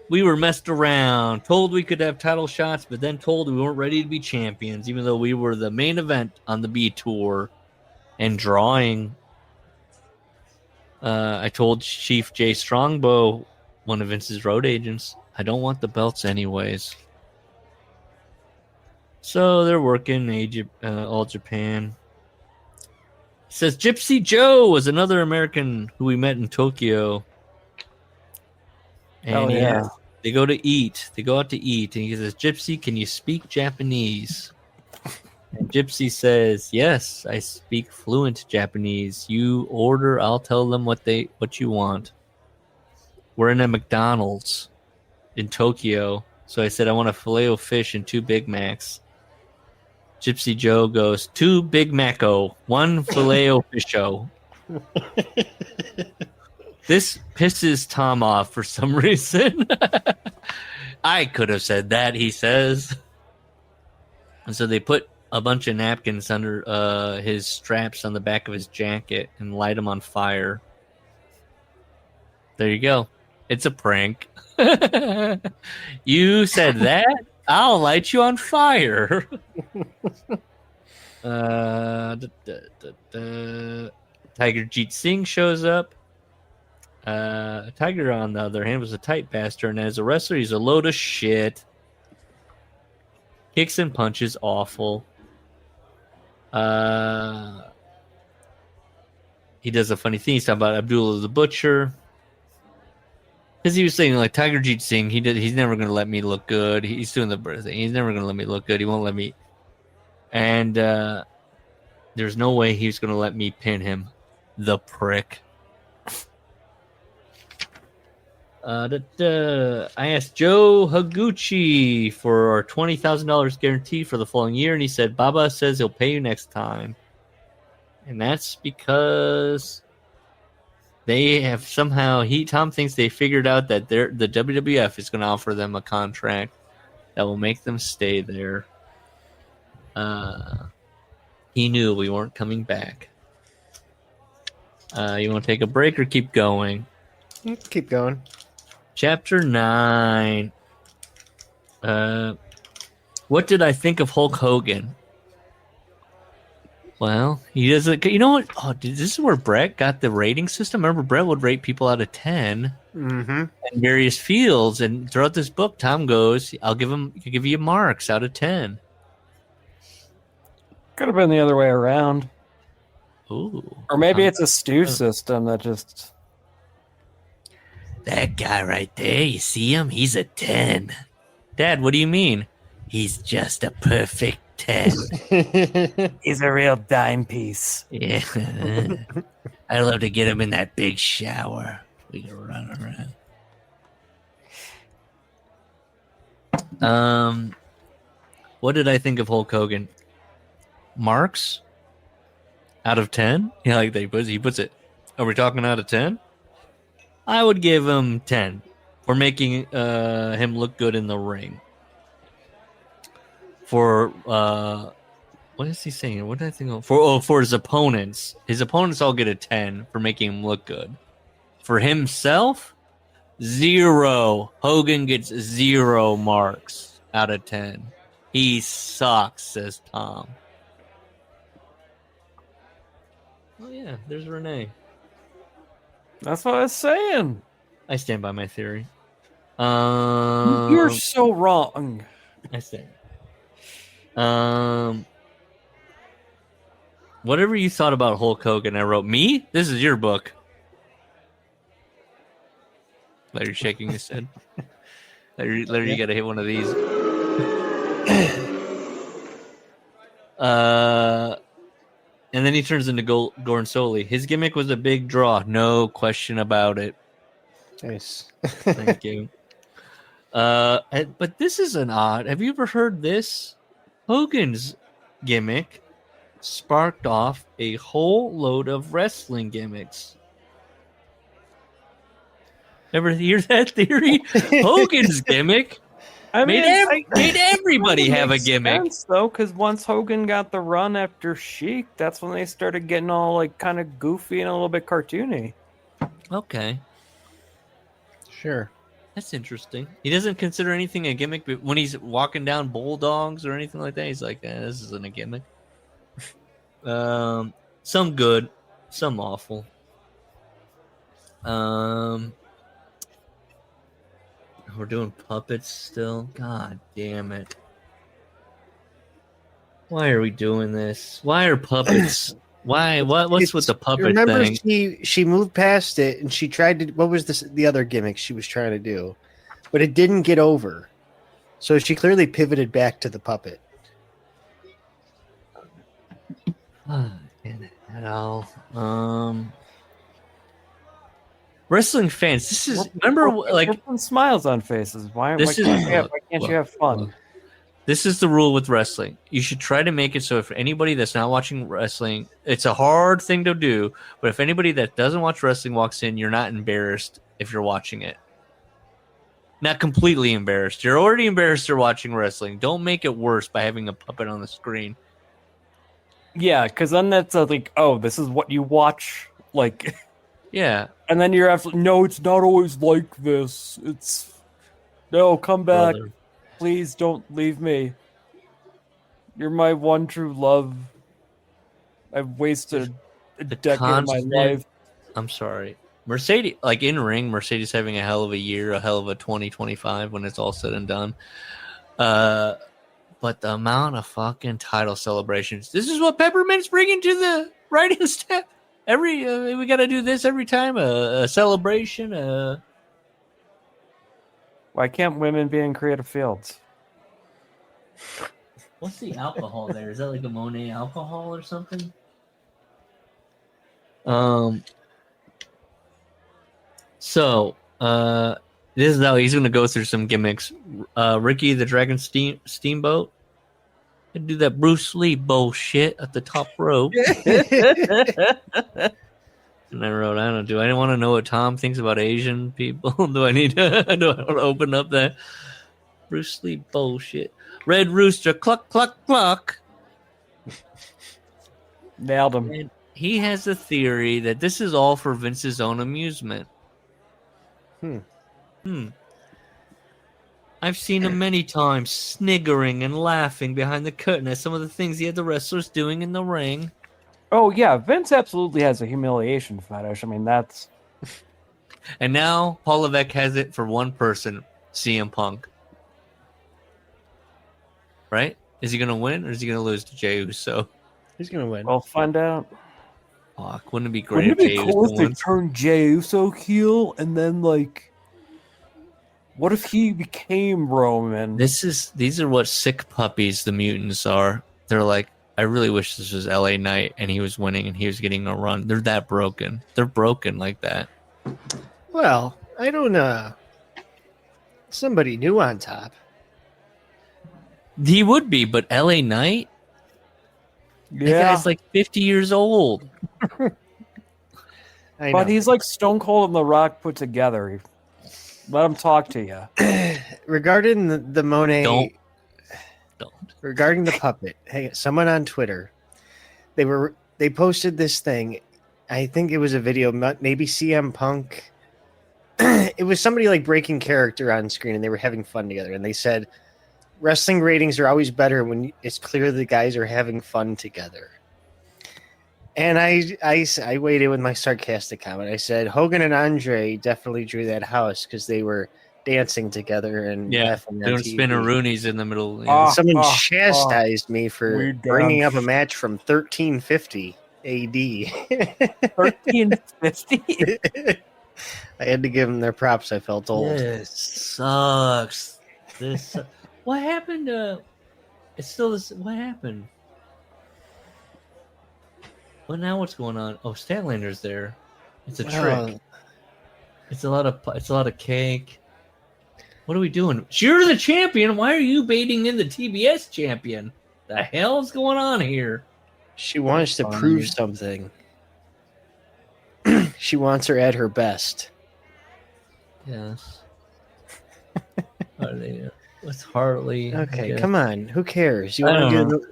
"We were messed around, told we could have title shots, but then told we weren't ready to be champions, even though we were the main event on the B tour and drawing. I told Chief Jay Strongbow, one of Vince's road agents, I don't want the belts anyways." So they're working All Japan. It says Gypsy Joe was another American who we met in Tokyo. And they go to eat. They go out to eat. And he says, "Gypsy, can you speak Japanese?" And Gypsy says, "Yes, I speak fluent Japanese. You order, I'll tell them what you want." We're in a McDonald's in Tokyo. So I said, "I want a Filet-O-Fish and 2 Big Macs." Gypsy Joe goes, 2 Big Mac-O, 1 Filet-O-Fish-O. This pisses Tom off for some reason. I could have said that, he says. And so they put a bunch of napkins under his straps on the back of his jacket and light him on fire. There you go. It's a prank. You said that? I'll light you on fire. Tiger Jeet Singh shows up. Tiger, on the other hand, was a tight bastard, and as a wrestler, he's a load of shit. Kicks and punches, awful. He does a funny thing. He's talking about Abdullah the Butcher. Because he was saying, like, Tiger Jeet Singh, he's never going to let me look good. He's doing the thing. He's never going to let me look good. He won't let me. And there's no way he's going to let me pin him. The prick. I asked Joe Higuchi for our $20,000 guarantee for the following year, and he said, Baba says he'll pay you next time. And that's because they have somehow, Tom thinks they figured out that the WWF is going to offer them a contract that will make them stay there. He knew we weren't coming back. You want to take a break or keep going? Keep going. Chapter 9. What did I think of Hulk Hogan? Well, he doesn't. You know what? Oh, this is where Brett got the rating system. Remember, Brett would rate people out of 10 Mm-hmm. in various fields, and throughout this book, Tom goes, "I'll give you marks out of 10." Could have been the other way around. Ooh, Or maybe it's a stew system that just... That guy right there, you see him? He's a 10. Dad, what do you mean? He's just a perfect 10. He's a real dime piece. Yeah. I love to get him in that big shower. We can run around. What did I think of Hulk Hogan? Marks? Out of 10? Yeah, like he puts it. Are we talking out of 10? I would give him 10 for making him look good in the ring. For what is he saying? What did I think of? For his opponents. His opponents all get a 10 for making him look good. For himself, 0. Hogan gets 0 marks out of 10. He sucks, says Tom. Oh yeah, there's Renee. That's what I was saying. I stand by my theory. You're so wrong. I stand. Whatever you thought about Hulk Hogan, I wrote, me? This is your book. Larry shaking his head. Larry, you gotta hit one of these. And then he turns into Gordon Soley. His gimmick was a big draw, no question about it. Nice. Thank you. But this is an odd. Have you ever heard this? Hogan's gimmick sparked off a whole load of wrestling gimmicks. Ever hear that theory? Hogan's gimmick made everybody have a gimmick. Sense, though, because once Hogan got the run after Sheik, that's when they started getting all like kind of goofy and a little bit cartoony. Okay. Sure. That's interesting. He doesn't consider anything a gimmick, but when he's walking down bulldogs or anything like that, he's like, this isn't a gimmick. Some good, some awful. We're doing puppets still. God damn it. Why are we doing this? Why are puppets? Why? What's with the puppet remember thing? she moved past it and she tried to. What was the other gimmick she was trying to do? But it didn't get over. So she clearly pivoted back to the puppet. Wrestling fans, this is We're putting smiles on faces. Why can't you have fun? This is the rule with wrestling. You should try to make it so if anybody that's not watching wrestling, it's a hard thing to do, but if anybody that doesn't watch wrestling walks in, you're not embarrassed if you're watching it. Not completely embarrassed. You're already embarrassed you're watching wrestling. Don't make it worse by having a puppet on the screen. Yeah, because then that's like, oh, this is what you watch, like, yeah. And then you're absolutely, no, it's not always like this. No, come back. Brother. Please don't leave me. You're my one true love. I've wasted a decade of my life. I'm sorry. Mercedes, like in ring, Mercedes having a hell of a year, a hell of a 2025 when it's all said and done. But the amount of fucking title celebrations. This is what Peppermint's bringing to the writing staff. We got to do this every time. A celebration. Why can't women be in creative fields? What's the alcohol there? Is that like a Monet alcohol or something? So, this is how he's going to go through some gimmicks. Ricky the Dragon Steamboat. Do that Bruce Lee bullshit at the top rope. And I wrote, do I want to know what Tom thinks about Asian people? Do I want to open up that Bruce Lee bullshit? Red Rooster, cluck, cluck, cluck. Nailed him. And he has a theory that this is all for Vince's own amusement. I've seen him many times sniggering and laughing behind the curtain at some of the things he had the wrestlers doing in the ring. Oh yeah, Vince absolutely has a humiliation fetish. I mean, that's And now Paul Levesque has it for one person, CM Punk. Right? Is he going to win or is he going to lose to Jey Uso? He's gonna win. we'll find out. Fuck, wouldn't it be great Wouldn't it if be Jey cool Uso if they wins? turned Jey Uso heel and then like, what if he became Roman? These are what sick puppies the mutants are. They're like, I really wish this was LA Knight and he was winning and he was getting a run. They're that broken. They're broken like that. Well, I don't. Somebody new on top. He would be, but LA Knight? That Yeah, guy's like 50 years old. I but know. he's like Stone Cold and The Rock put together. Let him talk to you. Regarding the Monet. Don't. Regarding the puppet, hey, someone on Twitter, they posted this thing. I think it was a video, maybe CM Punk. It was somebody like breaking character on screen, and they were having fun together. And they said, wrestling ratings are always better when it's clear the guys are having fun together. And I weighed in with my sarcastic comment. I said Hogan and Andre definitely drew that house because they were dancing together and laughing on doing TV. spinneroonies in the middle. Someone chastised me for we bringing up a danced. match from 1350 AD. 1350. I had to give them their props. I felt old. This sucks. What happened to? It's still this. What happened? Well, now what's going on? Oh, Statlander's there. It's a trick. It's a lot of cake. What are we doing? You're the champion. Why are you baiting in the TBS champion? The hell's going on here? She wants to prove something. She wants her at her best. Yes. Are they? What's Hartley? Okay, come on. Who cares? You I want to don't do know.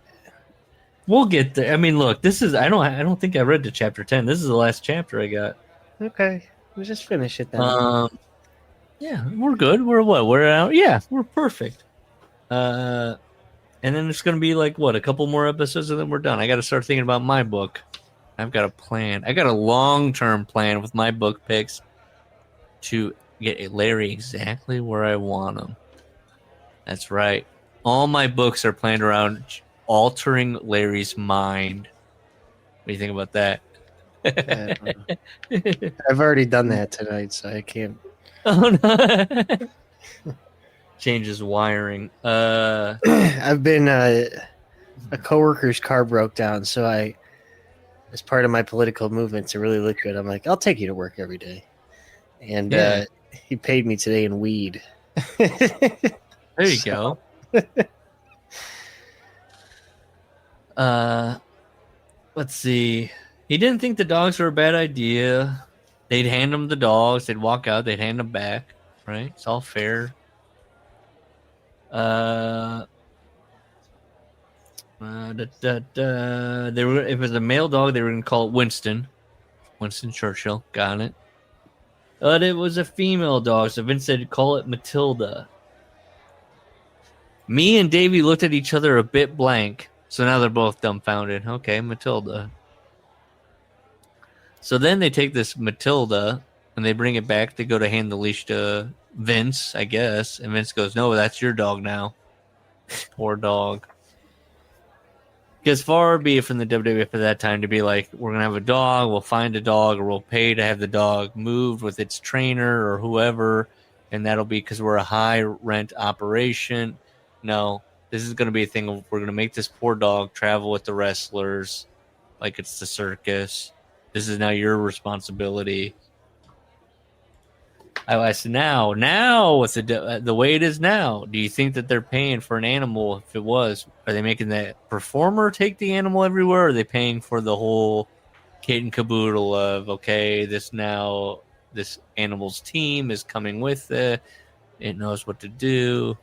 We'll get there. I mean, look, this is. I don't think I read to chapter 10. This is the last chapter I got. Okay, we'll just finish it then. Yeah, we're good. We're what? We're out. Yeah, we're perfect. And then it's gonna be like what? A couple more episodes, and then we're done. I got to start thinking about my book. I've got a plan. I got a long-term plan with my book picks to get Larry exactly where I want him. That's right. All my books are planned around altering Larry's mind. What do you think about that? I don't know. I've already done that tonight, so I can't. Oh no! Changes wiring. I've been a coworker's car broke down, so I, as part of my political movement to really look good, I'm like, I'll take you to work every day, and he paid me today in weed. There you go. Let's see. He didn't think the dogs were a bad idea. They'd hand him the dogs. They'd walk out. They'd hand them back. Right? It's all fair. They were. If it was a male dog, they were going to call it Winston. Winston Churchill. Got it. But it was a female dog, so Vince said call it Matilda. Me and Davey looked at each other a bit blank, so now they're both dumbfounded. Okay, Matilda. So then they take this Matilda and they bring it back. They go to hand the leash to Vince, I guess, and Vince goes, "No, that's your dog now." Poor dog. Because far be it from the WWF at that time to be like, we're going to have a dog, we'll find a dog, or we'll pay to have the dog moved with its trainer or whoever, and that'll be because we're a high-rent operation. No, this is going to be a thing of we're going to make this poor dog travel with the wrestlers like it's the circus. This is now your responsibility. I said, now with the way it is now, do you think that they're paying for an animal? If it was, are they making that performer take the animal everywhere? Or are they paying for the whole kit and caboodle of, okay, this animal's team is coming with it. It knows what to do.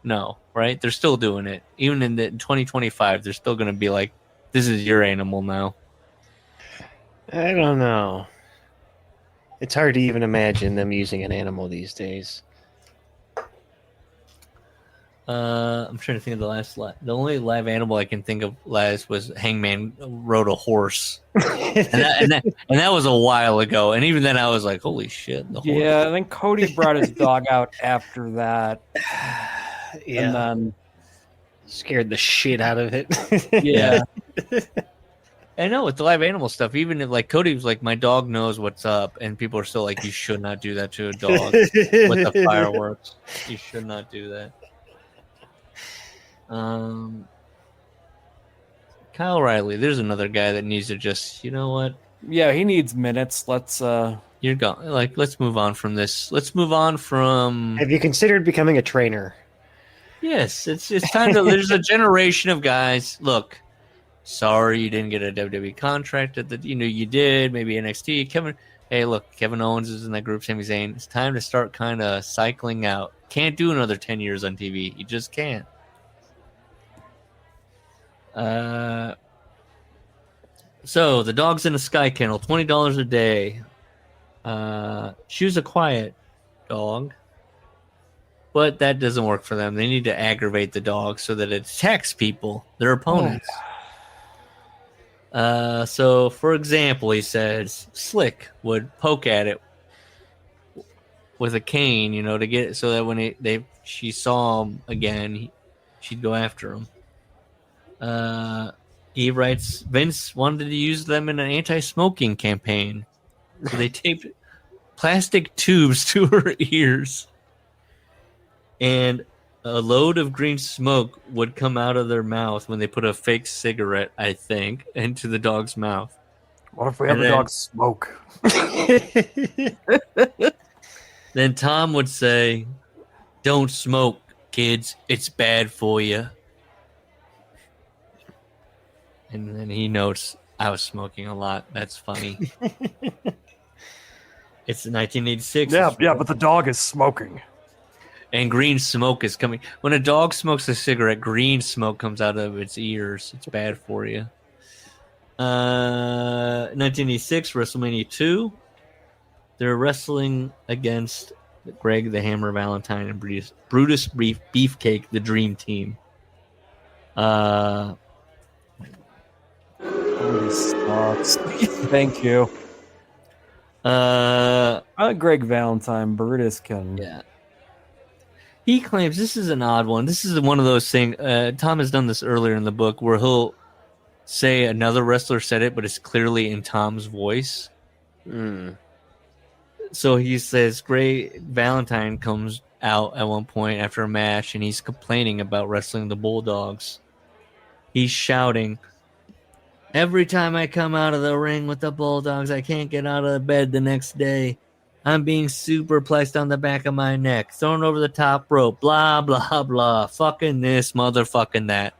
No, right? They're still doing it. Even in 2025, they're still going to be like, this is your animal now. I don't know. It's hard to even imagine them using an animal these days. I'm trying to think of the last. The only live animal I can think of last was Hangman rode a horse, and that was a while ago. And even then, I was like, "Holy shit!" The horse. Yeah, I think Cody brought his dog out after that. Yeah. And then Scared the shit out of it. yeah. I know with the live animal stuff, even if like Cody was like, "My dog knows what's up," and people are still like, "You should not do that to a dog with the fireworks. You should not do that." Kyle Riley, there's another guy that needs to just, you know what? Yeah, he needs minutes. Let's You're gone. Like, let's move on from this. Let's move on from. Have you considered becoming a trainer? Yes, it's time to. There's a generation of guys. Look, sorry you didn't get a WWE contract at the. You did maybe NXT. Kevin Owens is in that group. Sami Zayn. It's time to start kind of cycling out. Can't do another 10 years on TV. You just can't. So the dog's in a sky kennel, $20 a day. Choose a quiet dog, but that doesn't work for them. They need to aggravate the dog so that it attacks people, their opponents. So for example, he says Slick would poke at it with a cane, to get it so that when she saw him again, she'd go after him. He writes, Vince wanted to use them in an anti-smoking campaign. So they taped plastic tubes to her ears. And a load of green smoke would come out of their mouth when they put a fake cigarette, I think, into the dog's mouth. what if we have the dog smoke? Then Tom would say, "Don't smoke, kids. It's bad for you." And then he notes, "I was smoking a lot. That's funny." It's 1986. Yeah, but the dog is smoking. And green smoke is coming. When a dog smokes a cigarette, green smoke comes out of its ears. It's bad for you. 1986, WrestleMania 2. They're wrestling against Greg the Hammer Valentine and Brutus Beefcake, the Dream Team. Thank you. Greg Valentine, Brutus can. Yeah. He claims this is an odd one. This is one of those things. Tom has done this earlier in the book where he'll say another wrestler said it, but it's clearly in Tom's voice. So he says Greg Valentine comes out at one point after a match and he's complaining about wrestling the Bulldogs. He's shouting, "Every time I come out of the ring with the Bulldogs, I can't get out of the bed the next day. I'm being superplexed on the back of my neck, thrown over the top rope, blah, blah, blah, fucking this, motherfucking that."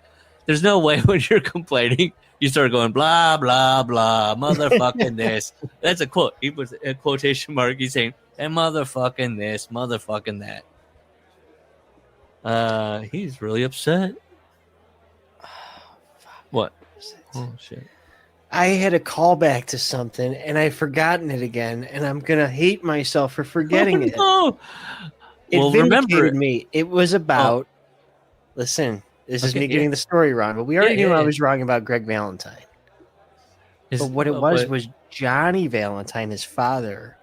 There's no way when you're complaining, you start going, blah, blah, blah, motherfucking this. That's a quote. He puts a quotation mark. He's saying, and motherfucking this, motherfucking that. He's really upset. What? Oh, shit. I had a callback to something, and I've forgotten it again, and I'm going to hate myself for forgetting it. No. It Well, vindicated remember me. It was about... Listen, this is Okay, me getting the story wrong, but we already Yeah, knew yeah, I was wrong about Greg Valentine. But what it was Johnny Valentine, his father.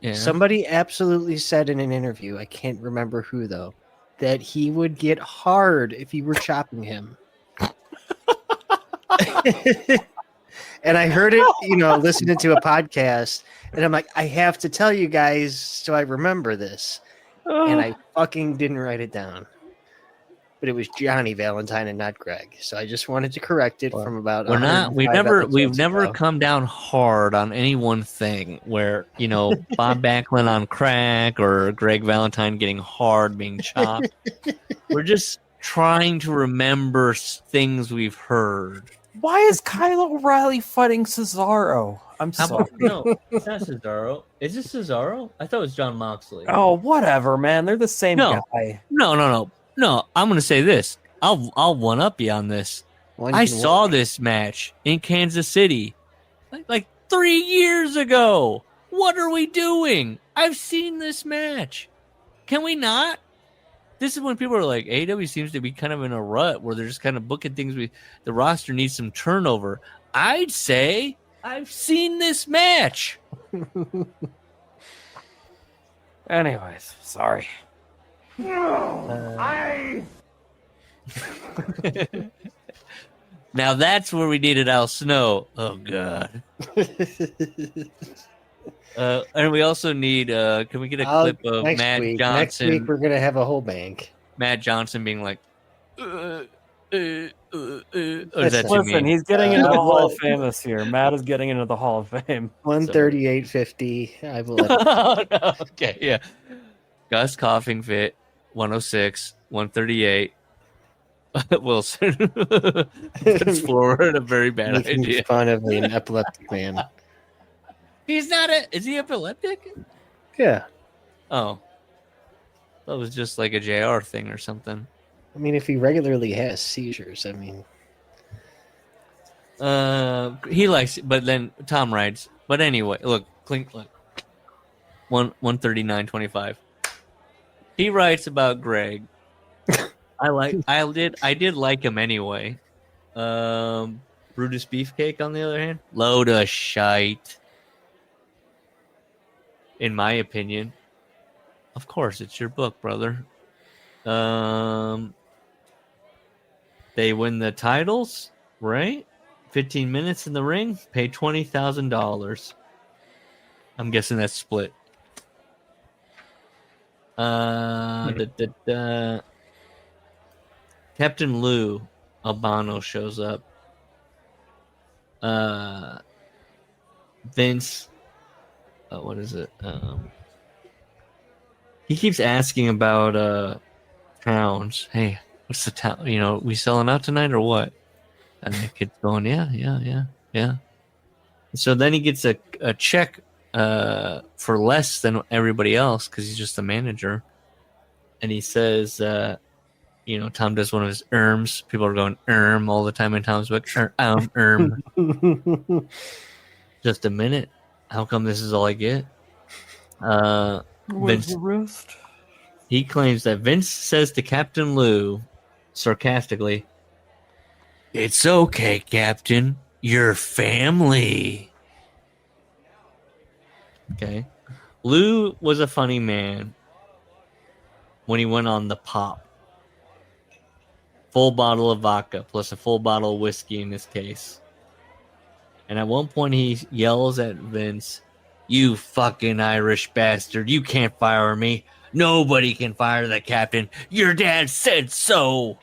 Yeah. Somebody absolutely said in an interview, I can't remember who though, that he would get hard if you were chopping him. And I heard it, listening to a podcast, and I'm like, I have to tell you guys so I remember this. And I fucking didn't write it down. But it was Johnny Valentine and not Greg. So I just wanted to correct it from about. We've never come down hard on any one thing where, Bob Backlund on crack or Greg Valentine getting hard, being chopped. We're just trying to remember things we've heard. Why is Kyle O'Reilly fighting Cesaro? I'm sorry. No, it's not Cesaro. Is this Cesaro? I thought it was John Moxley. Oh, whatever, man. They're the same guy. No, I'm going to say this. I'll one-up you on this. I saw this match in Kansas City like 3 years ago. What are we doing? I've seen this match. Can we not? this is when people are like, AEW seems to be kind of in a rut where they're just kind of booking things. The roster needs some turnover. I'd say I've seen this match. Anyways, sorry. Now that's where we needed Al Snow. Oh god. And we also need. Can we get a clip of Matt Johnson? Next week we're gonna have a whole bank. Matt Johnson being like, or is that Listen, he's getting into the Hall of Fame this year. Matt is getting into the Hall of Fame. 138.50. I will. Oh, no. Okay, yeah. Gus coughing fit 106, 138. Wilson puts forward a very bad Making idea. fun of an epileptic man. He's not is he epileptic? Yeah. Oh. That was just like a JR thing or something. I mean, if he regularly has seizures, I mean. He likes it, but then Tom writes. But anyway, look. 139.25. He writes about Greg. I did like him anyway. Brutus Beefcake, on the other hand, load of shite. In my opinion. Of course, it's your book, brother. They win the titles, right? 15 minutes in the ring, pay $20,000. I'm guessing that's split. Captain Lou Albano shows up. Vince, what is it? He keeps asking about towns. Hey, what's the town? You know, we selling out tonight or what? And the kid's going, yeah. So then he gets a check for less than everybody else because he's just the manager. And he says, Tom does one of his erms. People are going all the time in Tom's book. Just a minute. How come this is all I get? Where's the roost? He claims that Vince says to Captain Lou, sarcastically, "It's okay, Captain. You're family." Okay. Lou was a funny man when he went on the pop. Full bottle of vodka plus a full bottle of whiskey in this case. And at one point he yells at Vince, "You fucking Irish bastard. You can't fire me. Nobody can fire the captain. Your dad said so."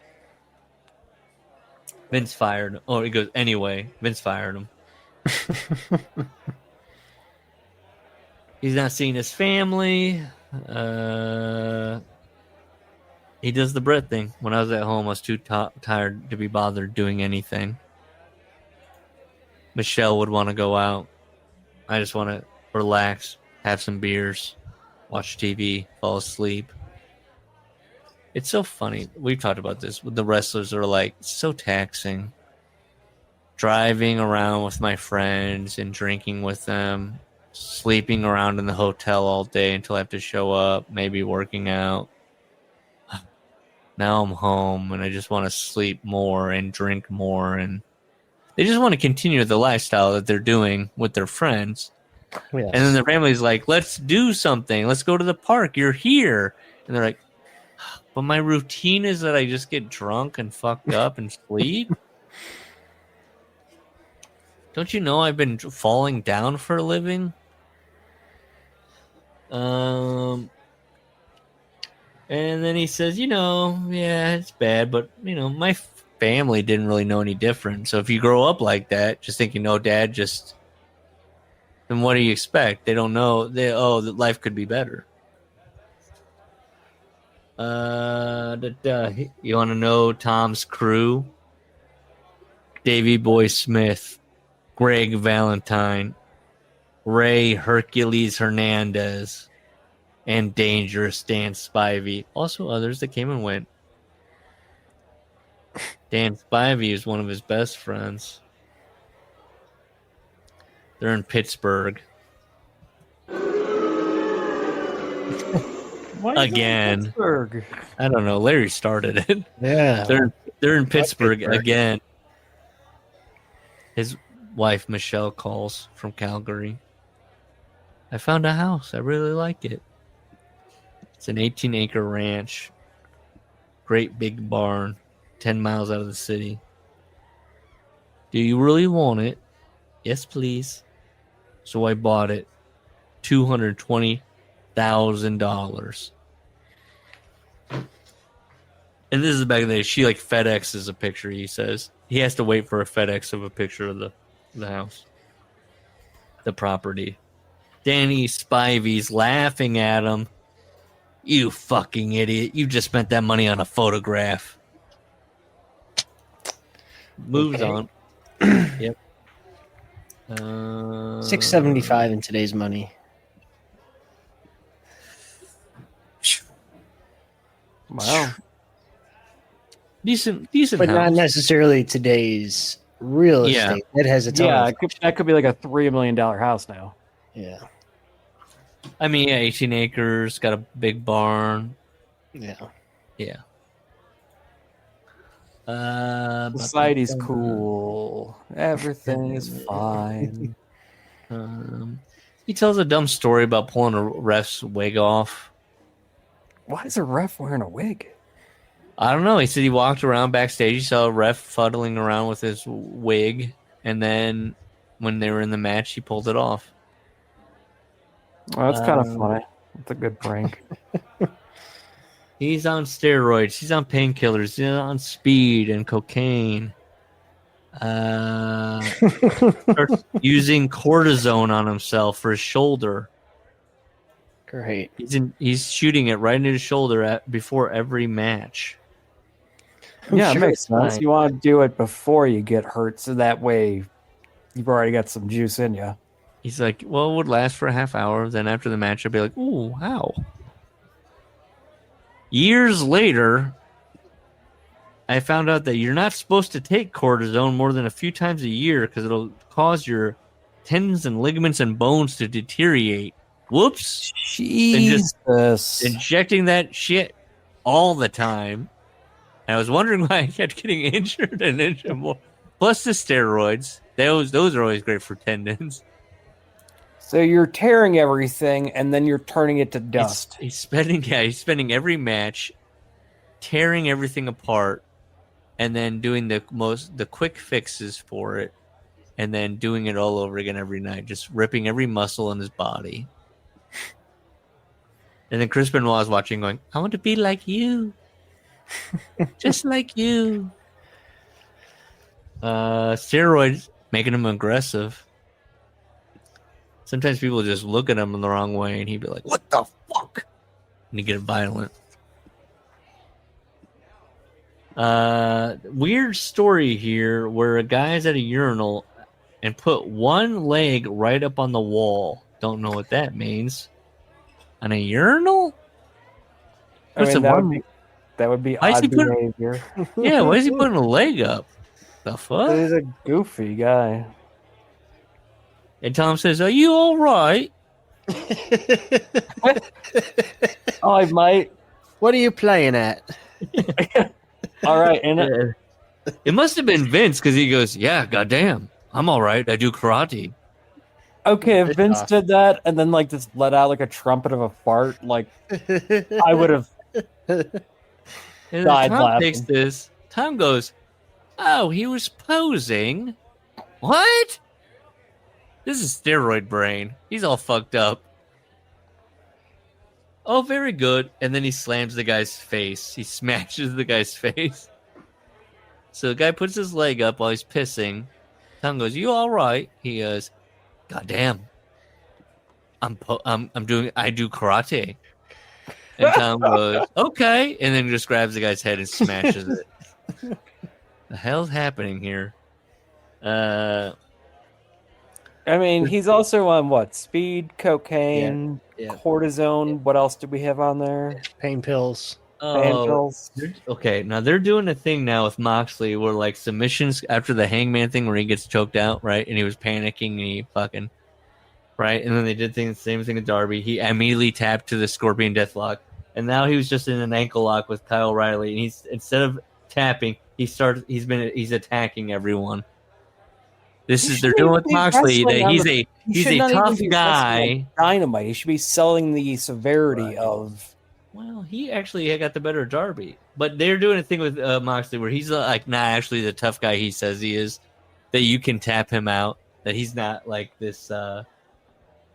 Vince fired him. Oh, he goes, anyway, Vince fired him. He's not seeing his family. He does the Brett thing. When I was at home, I was too tired to be bothered doing anything. Michelle would want to go out. I just want to relax, have some beers, watch TV, fall asleep. It's so funny. We've talked about this. The wrestlers are like, so taxing. Driving around with my friends and drinking with them. Sleeping around in the hotel all day until I have to show up. Maybe working out. Now I'm home and I just want to sleep more and drink more. And they just want to continue the lifestyle that they're doing with their friends. Yes. And then their family's like, let's do something. Let's go to the park. You're here. And they're like, but my routine is that I just get drunk and fucked up and sleep. Don't you know I've been falling down for a living? And then he says, yeah, it's bad, but, my family didn't really know any different. So if you grow up like that, just thinking, no, Dad, then what do you expect? They don't know. That life could be better. You want to know Tom's crew? Davey Boy Smith, Greg Valentine, Ray Hercules Hernandez, and Dangerous Dan Spivey. Also others that came and went. Dan Spivey is one of his best friends. They're in Pittsburgh. Why is it in Again. Pittsburgh? I don't know. Larry started it. Yeah. They're in Pittsburgh Pittsburgh. again. His wife Michelle calls from Calgary. I found a house. I really like it. It's an 18-acre ranch. Great big barn, 10 miles out of the city. Do you really want it? Yes, please. So I bought it. $220,000. And this is back in the day. She like FedExes a picture, he says. He has to wait for a FedEx of a picture of the house. The property. Danny Spivey's laughing at him. You fucking idiot. You just spent that money on a photograph. Moves on. Yep. 675 in today's money. Wow. Decent But house. not necessarily today's real Yeah. estate. That has a ton Yeah, of that could be like a $3 million house now. yeah. I mean, yeah, 18 acres, got a big barn. Yeah. Yeah. Society's cool. Everything is fine. He tells a dumb story about pulling a ref's wig off. Why is a ref wearing a wig? I don't know. He said he walked around backstage. He saw a ref fuddling around with his wig. And then when they were in the match, he pulled it off. Well, that's kind of funny. It's a good prank. He's on steroids. He's on painkillers. He's on speed and cocaine. Starts using cortisone on himself for his shoulder. Great. He's shooting it right into his shoulder before every match. Yeah, sure it makes it's sense. fine. You want to do it before you get hurt, so that way you've already got some juice in you. He's like, well, it would last for a half hour. Then after the match, I'll be like, ooh, how? Years later, I found out that you're not supposed to take cortisone more than a few times a year because it'll cause your tendons and ligaments and bones to deteriorate. Whoops. And just Jesus. injecting that shit all the time. And I was wondering why I kept getting injured and injured more. Plus the steroids. Those are always great for tendons. So you're tearing everything, and then you're turning it to dust. He's spending every match tearing everything apart and then doing the quick fixes for it and then doing it all over again every night, just ripping every muscle in his body. And then Chris Benoit's watching going, I want to be like you. Just like you. Steroids making him aggressive. Sometimes people just look at him in the wrong way and he'd be like, what the fuck? And he'd get violent. Weird story here where a guy's at a urinal and put one leg right up on the wall. Don't know what that means. On a urinal? I mean, that would be Why is he odd putting- behavior. Yeah, why is he putting a leg up? The fuck? He's a goofy guy. And Tom says, are you all right? Oh, I might. What are you playing at? All right, and It must have been Vince because he goes, yeah, goddamn. I'm all right. I do karate. okay, if Vince did that and then like just let out like a trumpet of a fart, like I would have. And then Died Tom laughing. takes this. Tom goes, oh, he was posing. What? This is steroid brain. He's all fucked up. Oh, very good. And then he slams the guy's face. He smashes the guy's face. So the guy puts his leg up while he's pissing. Tom goes, you all right? He goes, God damn. I do karate. And Tom goes, okay. And then just grabs the guy's head and smashes it. The hell's happening here? I mean, he's also on what? Speed, cocaine, Yeah. cortisone. What else do we have on there? Pain pills. Pain Oh, pills. okay. Now they're doing a thing now with Moxley where like submissions after the Hangman thing where he gets choked out, right? And he was panicking and he fucking, right? And then they did the same thing with Darby. He immediately tapped to the Scorpion Deathlock. And now he was just in an ankle lock with Kyle O'Reilly, and he's instead of tapping, he's attacking everyone. They're doing with Moxley that he's a tough guy. Dynamite. He should be selling the severity of. Well, he actually got the better of Darby, but they're doing a thing with Moxley where he's like not actually the tough guy he says he is. That you can tap him out. That he's not like this.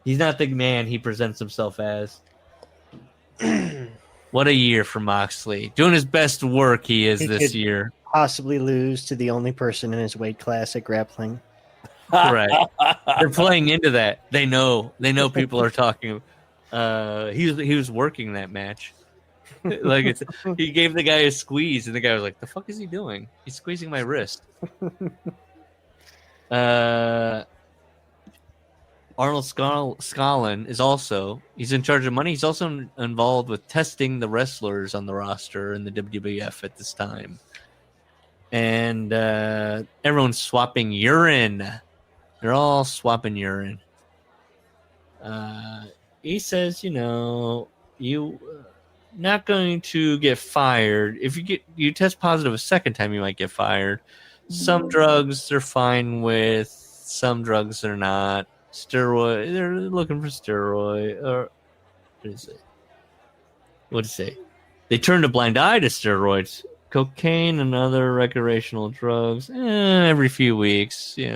He's not the man he presents himself as. What a year for Moxley. Doing his best work he this year. Possibly lose to the only person in his weight class at grappling. Correct. They're playing into that. They know people are talking. He was working that match. Like he gave the guy a squeeze, and the guy was like, "The fuck is he doing? He's squeezing my wrist." Arnold Scollin is he's in charge of money. He's also involved with testing the wrestlers on the roster in the WWF at this time. And everyone's swapping urine. They're all swapping urine. He says, you not going to get fired. If you test positive a second time, you might get fired. Some drugs they're fine with. Some drugs they're not. Steroid. They're looking for steroid. Or what is it? What to say? They turned a blind eye to steroids, cocaine, and other recreational drugs every few weeks. He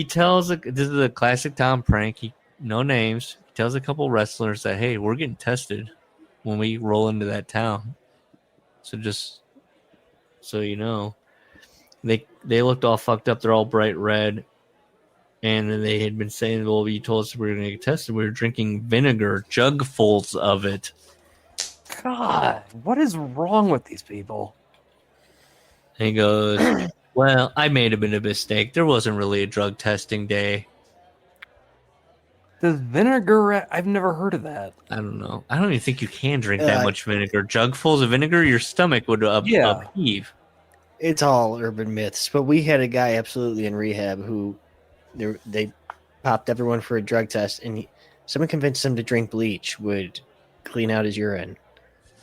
tells this is a classic Tom prank. No names. He tells a couple wrestlers that, hey, we're getting tested when we roll into that town. So just so you know, they looked all fucked up. They're all bright red. And then they had been saying, well, you told us we were going to get tested. We were drinking vinegar, jugfuls of it. God, what is wrong with these people? And he goes, well, I made a bit of a mistake. There wasn't really a drug testing day. The vinegar, I've never heard of that. I don't know. I don't even think you can drink that much vinegar. Jugfuls of vinegar, your stomach would upheave. It's all urban myths. But we had a guy absolutely in rehab who they popped everyone for a drug test, and someone convinced him to drink bleach would clean out his urine.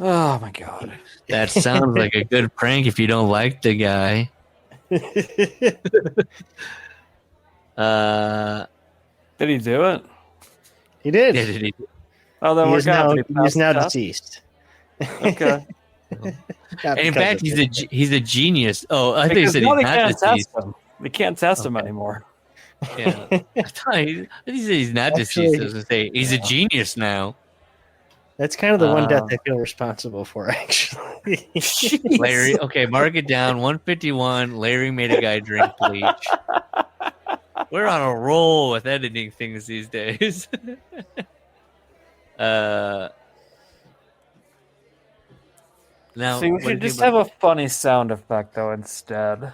Oh, my God. That sounds like a good prank if you don't like the guy. Did he do it? He did. Yeah, did he? Oh, then He we're is now deceased. Okay. And in fact, he's a genius. Oh, I think he said now he's not deceased. They can't test him anymore. Yeah, I thought he said he's not deceased. I was gonna say he's a genius now. That's kind of the one death I feel responsible for, actually. Larry, okay, mark it down. 151. Larry made a guy drink bleach. We're on a roll with editing things these days. Now, See, we should just have a funny sound effect, though, instead.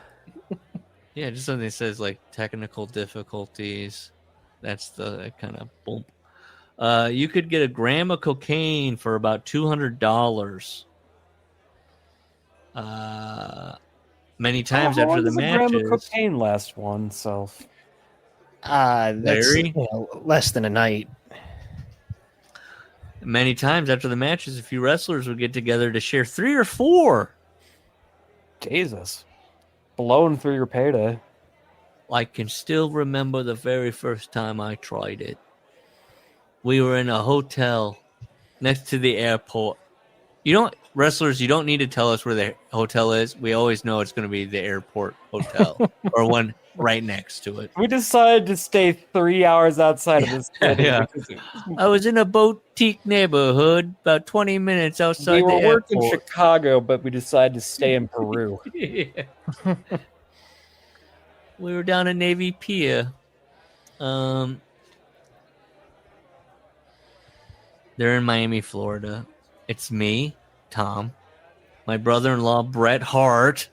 Yeah, just something that says, like, technical difficulties. That's the kind of boom. You could get a gram of cocaine for about $200. Many times after the matches. How long does a gram of cocaine last oneself? That's less than a night. Many times after the matches, a few wrestlers would get together to share 3 or 4. Jesus. Blowing through your payday. I can still remember the very first time I tried it. We were in a hotel next to the airport. Wrestlers, you don't need to tell us where the hotel is. We always know it's going to be the airport hotel or one right next to it. We decided to stay 3 hours outside of this city. Yeah. I was in a boutique neighborhood about 20 minutes outside the airport. We were working in Chicago, but we decided to stay in Peru. Yeah. We were down at Navy Pier. They're in Miami, Florida. It's me, Tom, my brother-in-law, Bret Hart.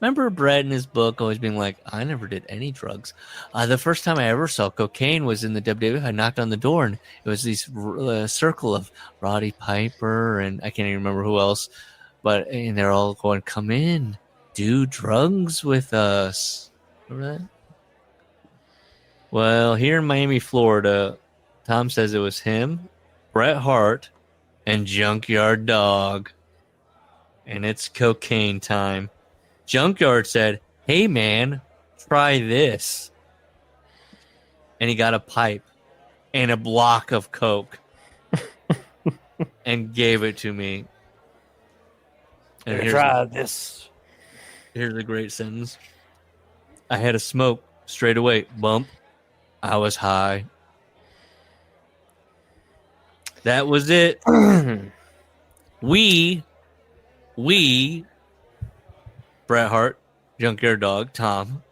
Remember Bret in his book always being like, I never did any drugs. The first time I ever saw cocaine was in the WWF. I knocked on the door, and it was this circle of Roddy Piper, and I can't even remember who else. And they're all going, come in, do drugs with us. Remember that? Well, here in Miami, Florida, Tom says it was him, Bret Hart, and Junkyard Dog. And it's cocaine time. Junkyard said, "Hey, man, try this." And he got a pipe and a block of coke and gave it to me. And Try this. Here's a great sentence. I had a smoke straight away. Bump. I was high. That was it. We, Bret Hart, Junkyard Dog, Tom,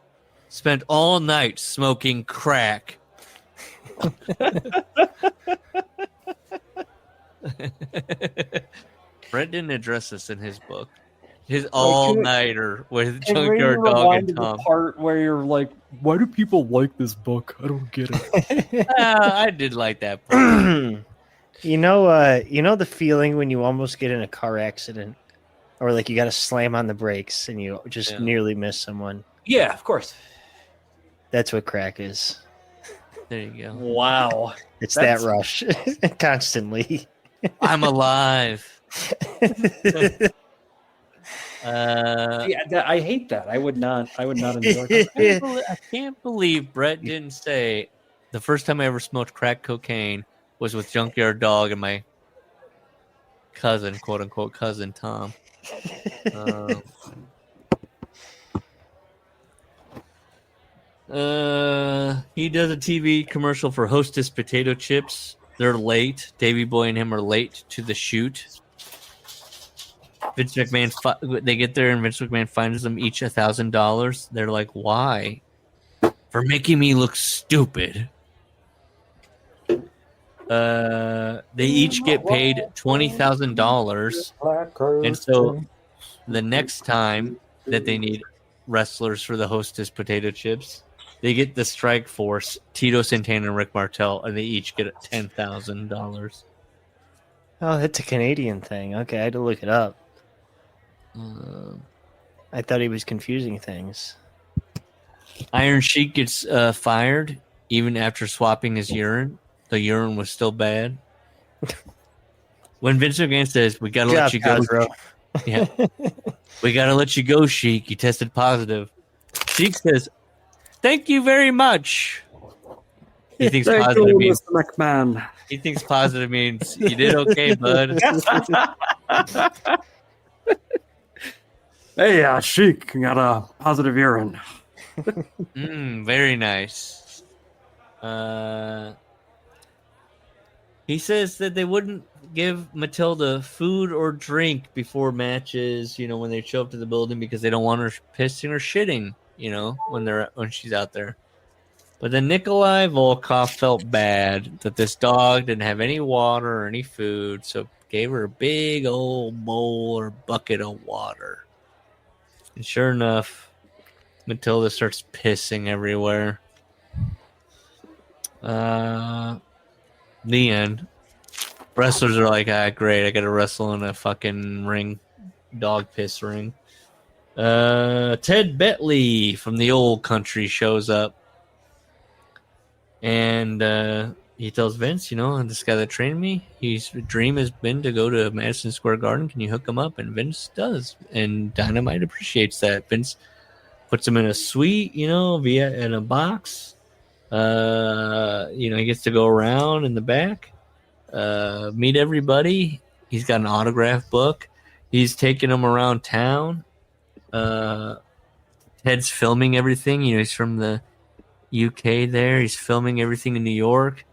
spent all night smoking crack. Brett didn't address this in his book. His all-nighter with Junkyard Dog and Tom. The part where you're like, why do people like this book? I don't get it. I did like that part. You know the feeling when you almost get in a car accident, or like you got to slam on the brakes and you just nearly miss someone. Yeah, of course. That's what crack is. There you go. Wow, That's that rush constantly. I'm alive. I hate that. I would not enjoy that. I can't believe Brett didn't say the first time I ever smoked crack cocaine was with Junkyard Dog and my cousin, quote unquote cousin Tom. He does a TV commercial for Hostess potato chips. They're late. Davey Boy and him are late to the shoot. Vince McMahon, they get there and Vince McMahon finds them each $1,000. They're like, "Why?" "For making me look stupid." They each get paid $20,000, and so the next time that they need wrestlers for the Hostess potato chips, they get the Strike Force, Tito Santana and Rick Martel, and they each get $10,000. Oh, that's a Canadian thing. Okay, I had to look it up. I thought he was confusing things. Iron Sheik gets fired even after swapping his urine. The urine was still bad. When Vince McMahon says, "We gotta let you go," yeah, "We gotta let you go, Sheik. You tested positive." Sheik says, "Thank you very much." He thinks positive means Mr. McMahon. He thinks positive means you did okay, bud. Hey, Sheik, got a positive urine. Very nice. He says that they wouldn't give Matilda food or drink before matches, when they show up to the building because they don't want her pissing or shitting, when she's out there. But then Nikolai Volkov felt bad that this dog didn't have any water or any food, so gave her a big old bowl or bucket of water. And sure enough, Matilda starts pissing everywhere. The end. Wrestlers are like, great, I gotta wrestle in a fucking ring, dog piss ring. Ted Bentley from the old country shows up. And he tells Vince, this guy that trained me, his dream has been to go to Madison Square Garden. Can you hook him up? And Vince does. And Dynamite appreciates that. Vince puts him in a suite, in a box. He gets to go around in the back, meet everybody. He's got an autograph book. He's taking them around town. Ted's filming everything. He's from the UK there. He's filming everything in New York.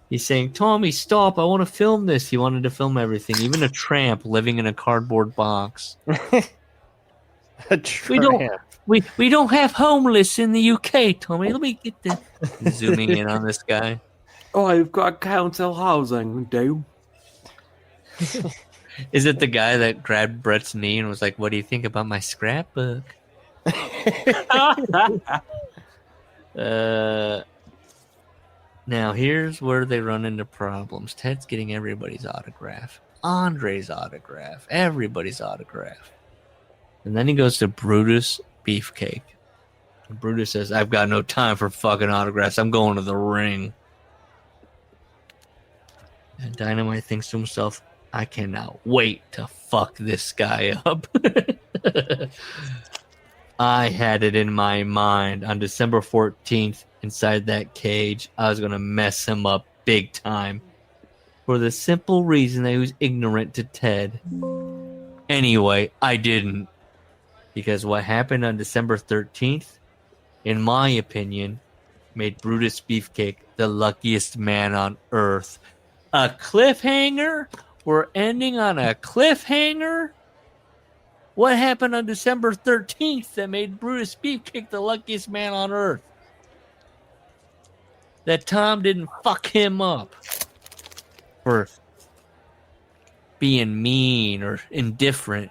He's saying, "Tommy, stop. I want to film this." He wanted to film everything, even a tramp living in a cardboard box. A tramp. We don't have homeless in the UK, Tommy. Let me get the zooming in on this guy. Oh, I've got council housing, do. Is it the guy that grabbed Brett's knee and was like, "What do you think about my scrapbook?" Now here's where they run into problems. Ted's getting everybody's autograph, Andre's autograph, everybody's autograph, and then he goes to Brutus Beefcake. Brutus says, I've got no time for fucking autographs. I'm going to the ring. And Dynamite thinks to himself, I cannot wait to fuck this guy up. I had it in my mind on December 14th inside that cage. I was going to mess him up big time for the simple reason that he was ignorant to Ted. Anyway, I didn't. Because what happened on December 13th, in my opinion, made Brutus Beefcake the luckiest man on earth. A cliffhanger? We're ending on a cliffhanger? What happened on December 13th that made Brutus Beefcake the luckiest man on earth? That Tom didn't fuck him up for being mean or indifferent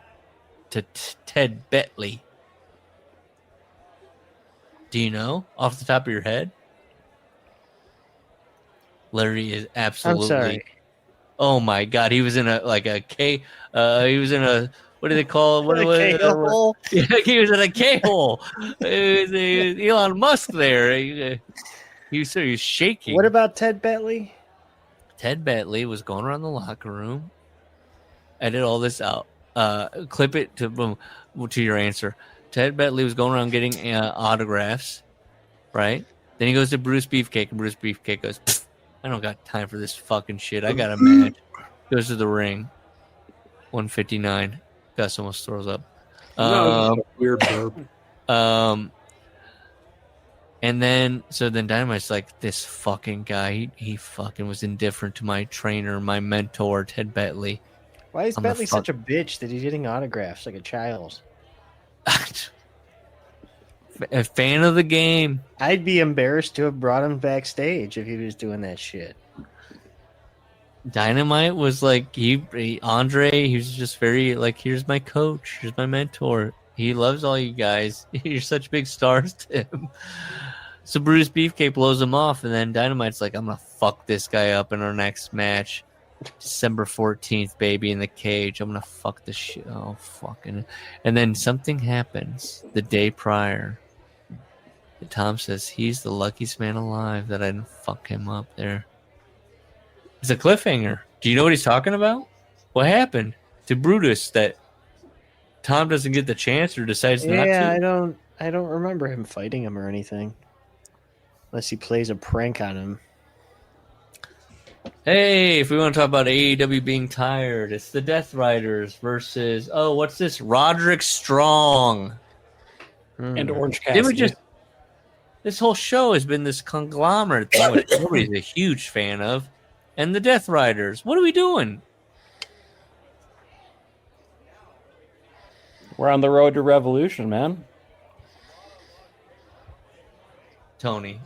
to Ted Bentley. Do you know off the top of your head? Larry is absolutely. I'm sorry. Oh my God, he was in a K. He was in a, what do they call it? What A K-hole? Yeah, he was in a K-hole. It was Elon Musk there. He was shaking. What about Ted Bentley? Ted Bentley was going around the locker room. Edit all this out. Clip it to your answer. Ted Bentley was going around getting autographs, right? Then he goes to Bruce Beefcake, and Bruce Beefcake goes, I don't got time for this fucking shit. I got a match. Goes to the ring. 159. Gus almost throws up. Weird burp. And then Dynamite's like, this fucking guy, he fucking was indifferent to my trainer, my mentor, Ted Bentley. Why is Bentley such a bitch that he's getting autographs like a child? A fan of the game. I'd be embarrassed to have brought him backstage if he was doing that shit. Dynamite was like, Andre, he was just very like, here's my coach, here's my mentor. He loves all you guys. You're such big stars to him. So Brutus Beefcake blows him off, and then Dynamite's like, I'm going to fuck this guy up in our next match. December 14th, baby, in the cage. I'm going to fuck this shit. Oh, fucking. And then something happens the day prior. And Tom says he's the luckiest man alive that I didn't fuck him up there. It's a cliffhanger. Do you know what he's talking about? What happened to Brutus that Tom doesn't get the chance or decides not to? Yeah, I don't remember him fighting him or anything. Unless he plays a prank on him. Hey, if we want to talk about AEW being tired, it's the Death Riders versus, what's this? Roderick Strong. And Orange Cassidy. This whole show has been this conglomerate thing, which nobody's a huge fan of. And the Death Riders. What are we doing? We're on the road to revolution, man. Tony.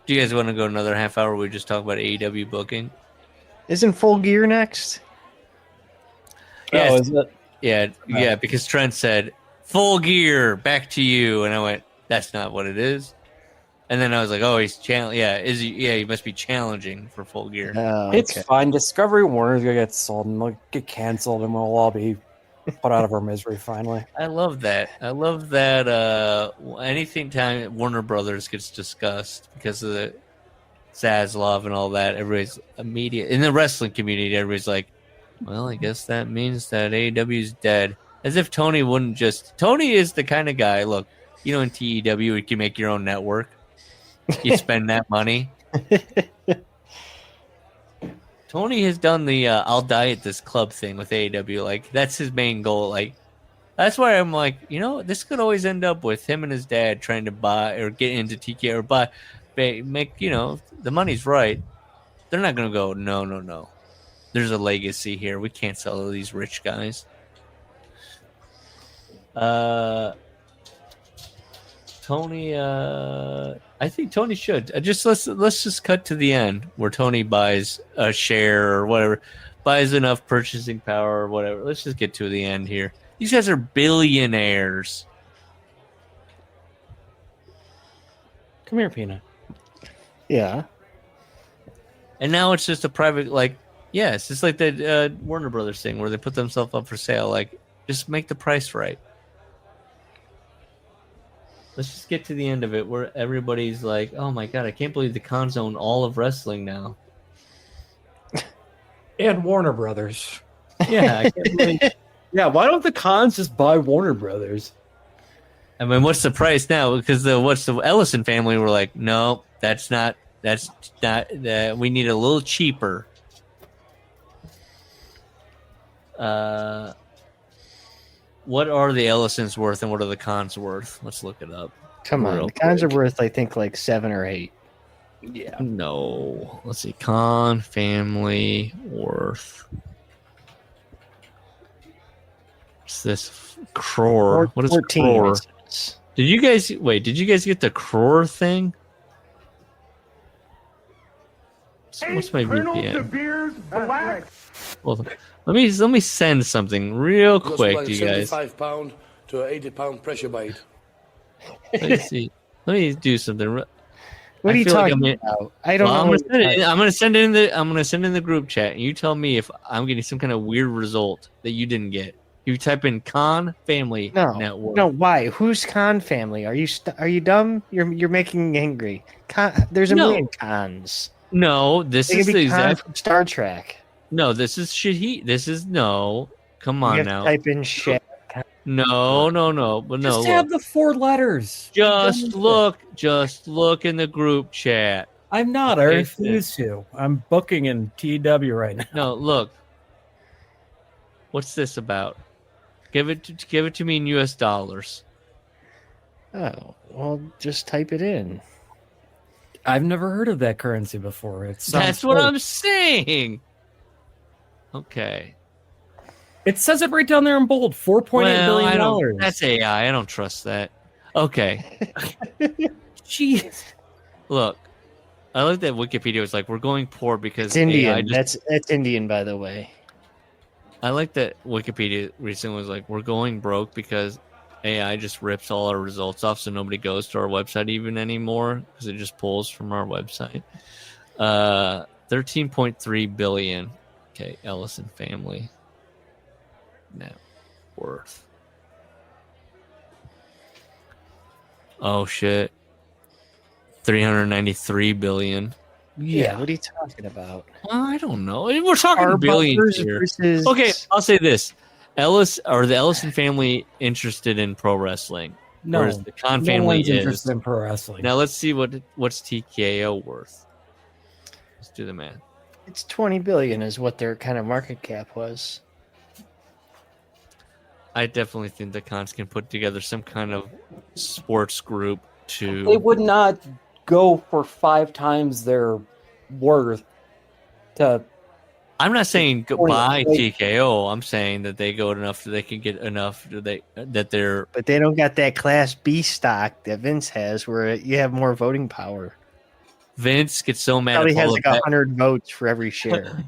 Do you guys want to go another half hour where we just talk about AEW booking? Isn't Full Gear next? Yes. Oh, is it? Yeah, because Trent said, Full Gear, back to you. And I went, that's not what it is. And then I was like, oh, he's challenging. Yeah, he must be challenging for Full Gear. Oh, It's fine. Discovery Warner's going to get sold and they'll get canceled and we'll all be put out of our misery finally. I love that. Anything time Warner Brothers gets discussed because of the Zaslav and all that, everybody's immediate in the wrestling community. Everybody's like, well, I guess that means that AEW's dead. As if Tony wouldn't just. Tony is the kind of guy. Look, in TEW, you can make your own network. You spend that money. Tony has done the I'll die at this club thing with AEW. Like, that's his main goal. Like, that's why I'm like, this could always end up with him and his dad trying to buy or get into TK or make, the money's right. They're not going to go, no. There's a legacy here. We can't sell to these rich guys. Tony, I think Tony should. Let's just cut to the end where Tony buys a share or whatever, buys enough purchasing power or whatever. Let's just get to the end here. These guys are billionaires. Come here, Peanut. Yeah. And now it's just a private, it's just like the Warner Brothers thing where they put themselves up for sale. Like, just make the price right. Let's just get to the end of it where everybody's like, "Oh my god, I can't believe the Khans own all of wrestling now." And Warner Brothers. Yeah, I can't believe. Yeah, why don't the Khans just buy Warner Brothers? I mean, what's the price now? Because the Ellison family were like, "No, that's not. We need a little cheaper." What are the Ellisons worth and what are the Khans worth? Let's look it up. Come on, the Khans are worth, I think, like 7 or 8. Yeah. No. Let's see. Khan family worth. What's this? Crore. What is 14, crore? Did you guys get the crore thing? What's my Colonel De VPN? Beers Black. Well, let me send something real quick Like to you guys. 75 pound to an 80 pound pressure bite. Let me see. Let me do something. What are you talking about? I don't know. I'm gonna send it in the group chat, and you tell me if I'm getting some kind of weird result that you didn't get. You type in Khan family network. No, why? Who's Khan family? Are you dumb? You're making me angry. There's a million Khans. No, this is the exact from Star Trek. No, this is Shahid. This is no. Come on you have now. To type in shit. No. But no. Just have the 4 letters. Just look in the group chat. I'm not. I refuse to. I'm booking in TW right now. No, look. What's this about? Give it to me in US dollars. Oh, well, just type it in. I've never heard of that currency before. That's what I'm saying. Okay. It says it right down there in bold. $4.8 billion. That's AI. I don't trust that. Okay. Jeez. Look, I like that Wikipedia was like, we're going poor because it's Indian. AI That's Indian, by the way. I like that Wikipedia recently was like, we're going broke because AI just rips all our results off, so nobody goes to our website even anymore because it just pulls from our website. 13.3 billion. Okay, Ellison family net worth. Oh shit. 393 billion. Yeah, what are you talking about? I don't know. We're talking billions here. Okay, I'll say this. The Ellison family interested in pro wrestling. No, whereas the Khan family is interested in pro wrestling. Now let's see what's TKO worth. Let's do the math. It's 20 billion is what their kind of market cap was. I definitely think the Khans can put together some kind of sports group to. They would not go for 5 times their worth to. I'm not saying buy TKO. I'm saying that they go enough so they can get enough that they're. But they don't got that Class B stock that Vince has, where you have more voting power. Vince gets so mad. Probably at Paul has like 100 votes for every share.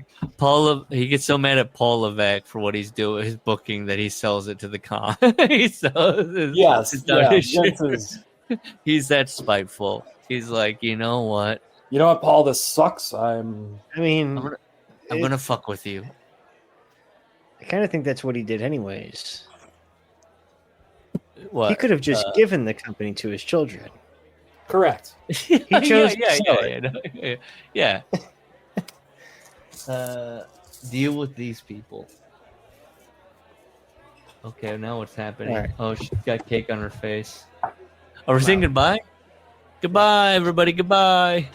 He gets so mad at Paul Levesque for what he's doing, his booking, that he sells it to the Khan. He's that spiteful. He's like, you know what? You know what, Paul? This sucks. I'm gonna fuck with you. I kind of think that's what he did, anyways. What? He could have just given the company to his children. Correct. He chose to sell it. Yeah. Deal with these people. Okay, now what's happening? Right. Oh, she's got cake on her face. Oh, we're saying goodbye? Goodbye, everybody. Goodbye.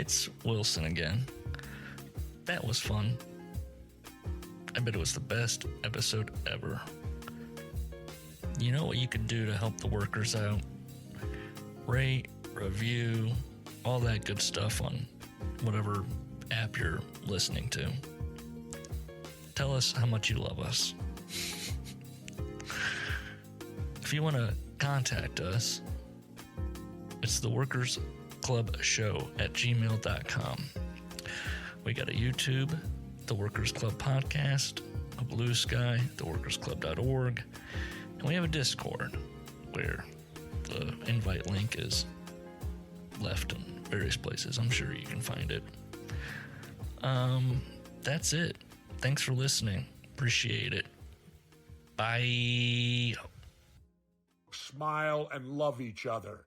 it's Wilson again. That was fun. I bet it was the best episode ever. You know what you can do to help the workers out? Rate, review, all that good stuff on whatever app you're listening to. Tell us how much you love us. If you want to contact us, it's theworkersclubshow@gmail.com. We got a YouTube, The Workers Club Podcast, a Blue Sky, theworkersclub.org, and we have a Discord where the invite link is left in various places. I'm sure you can find it. That's it. Thanks for listening. Appreciate it. Bye. Smile and love each other.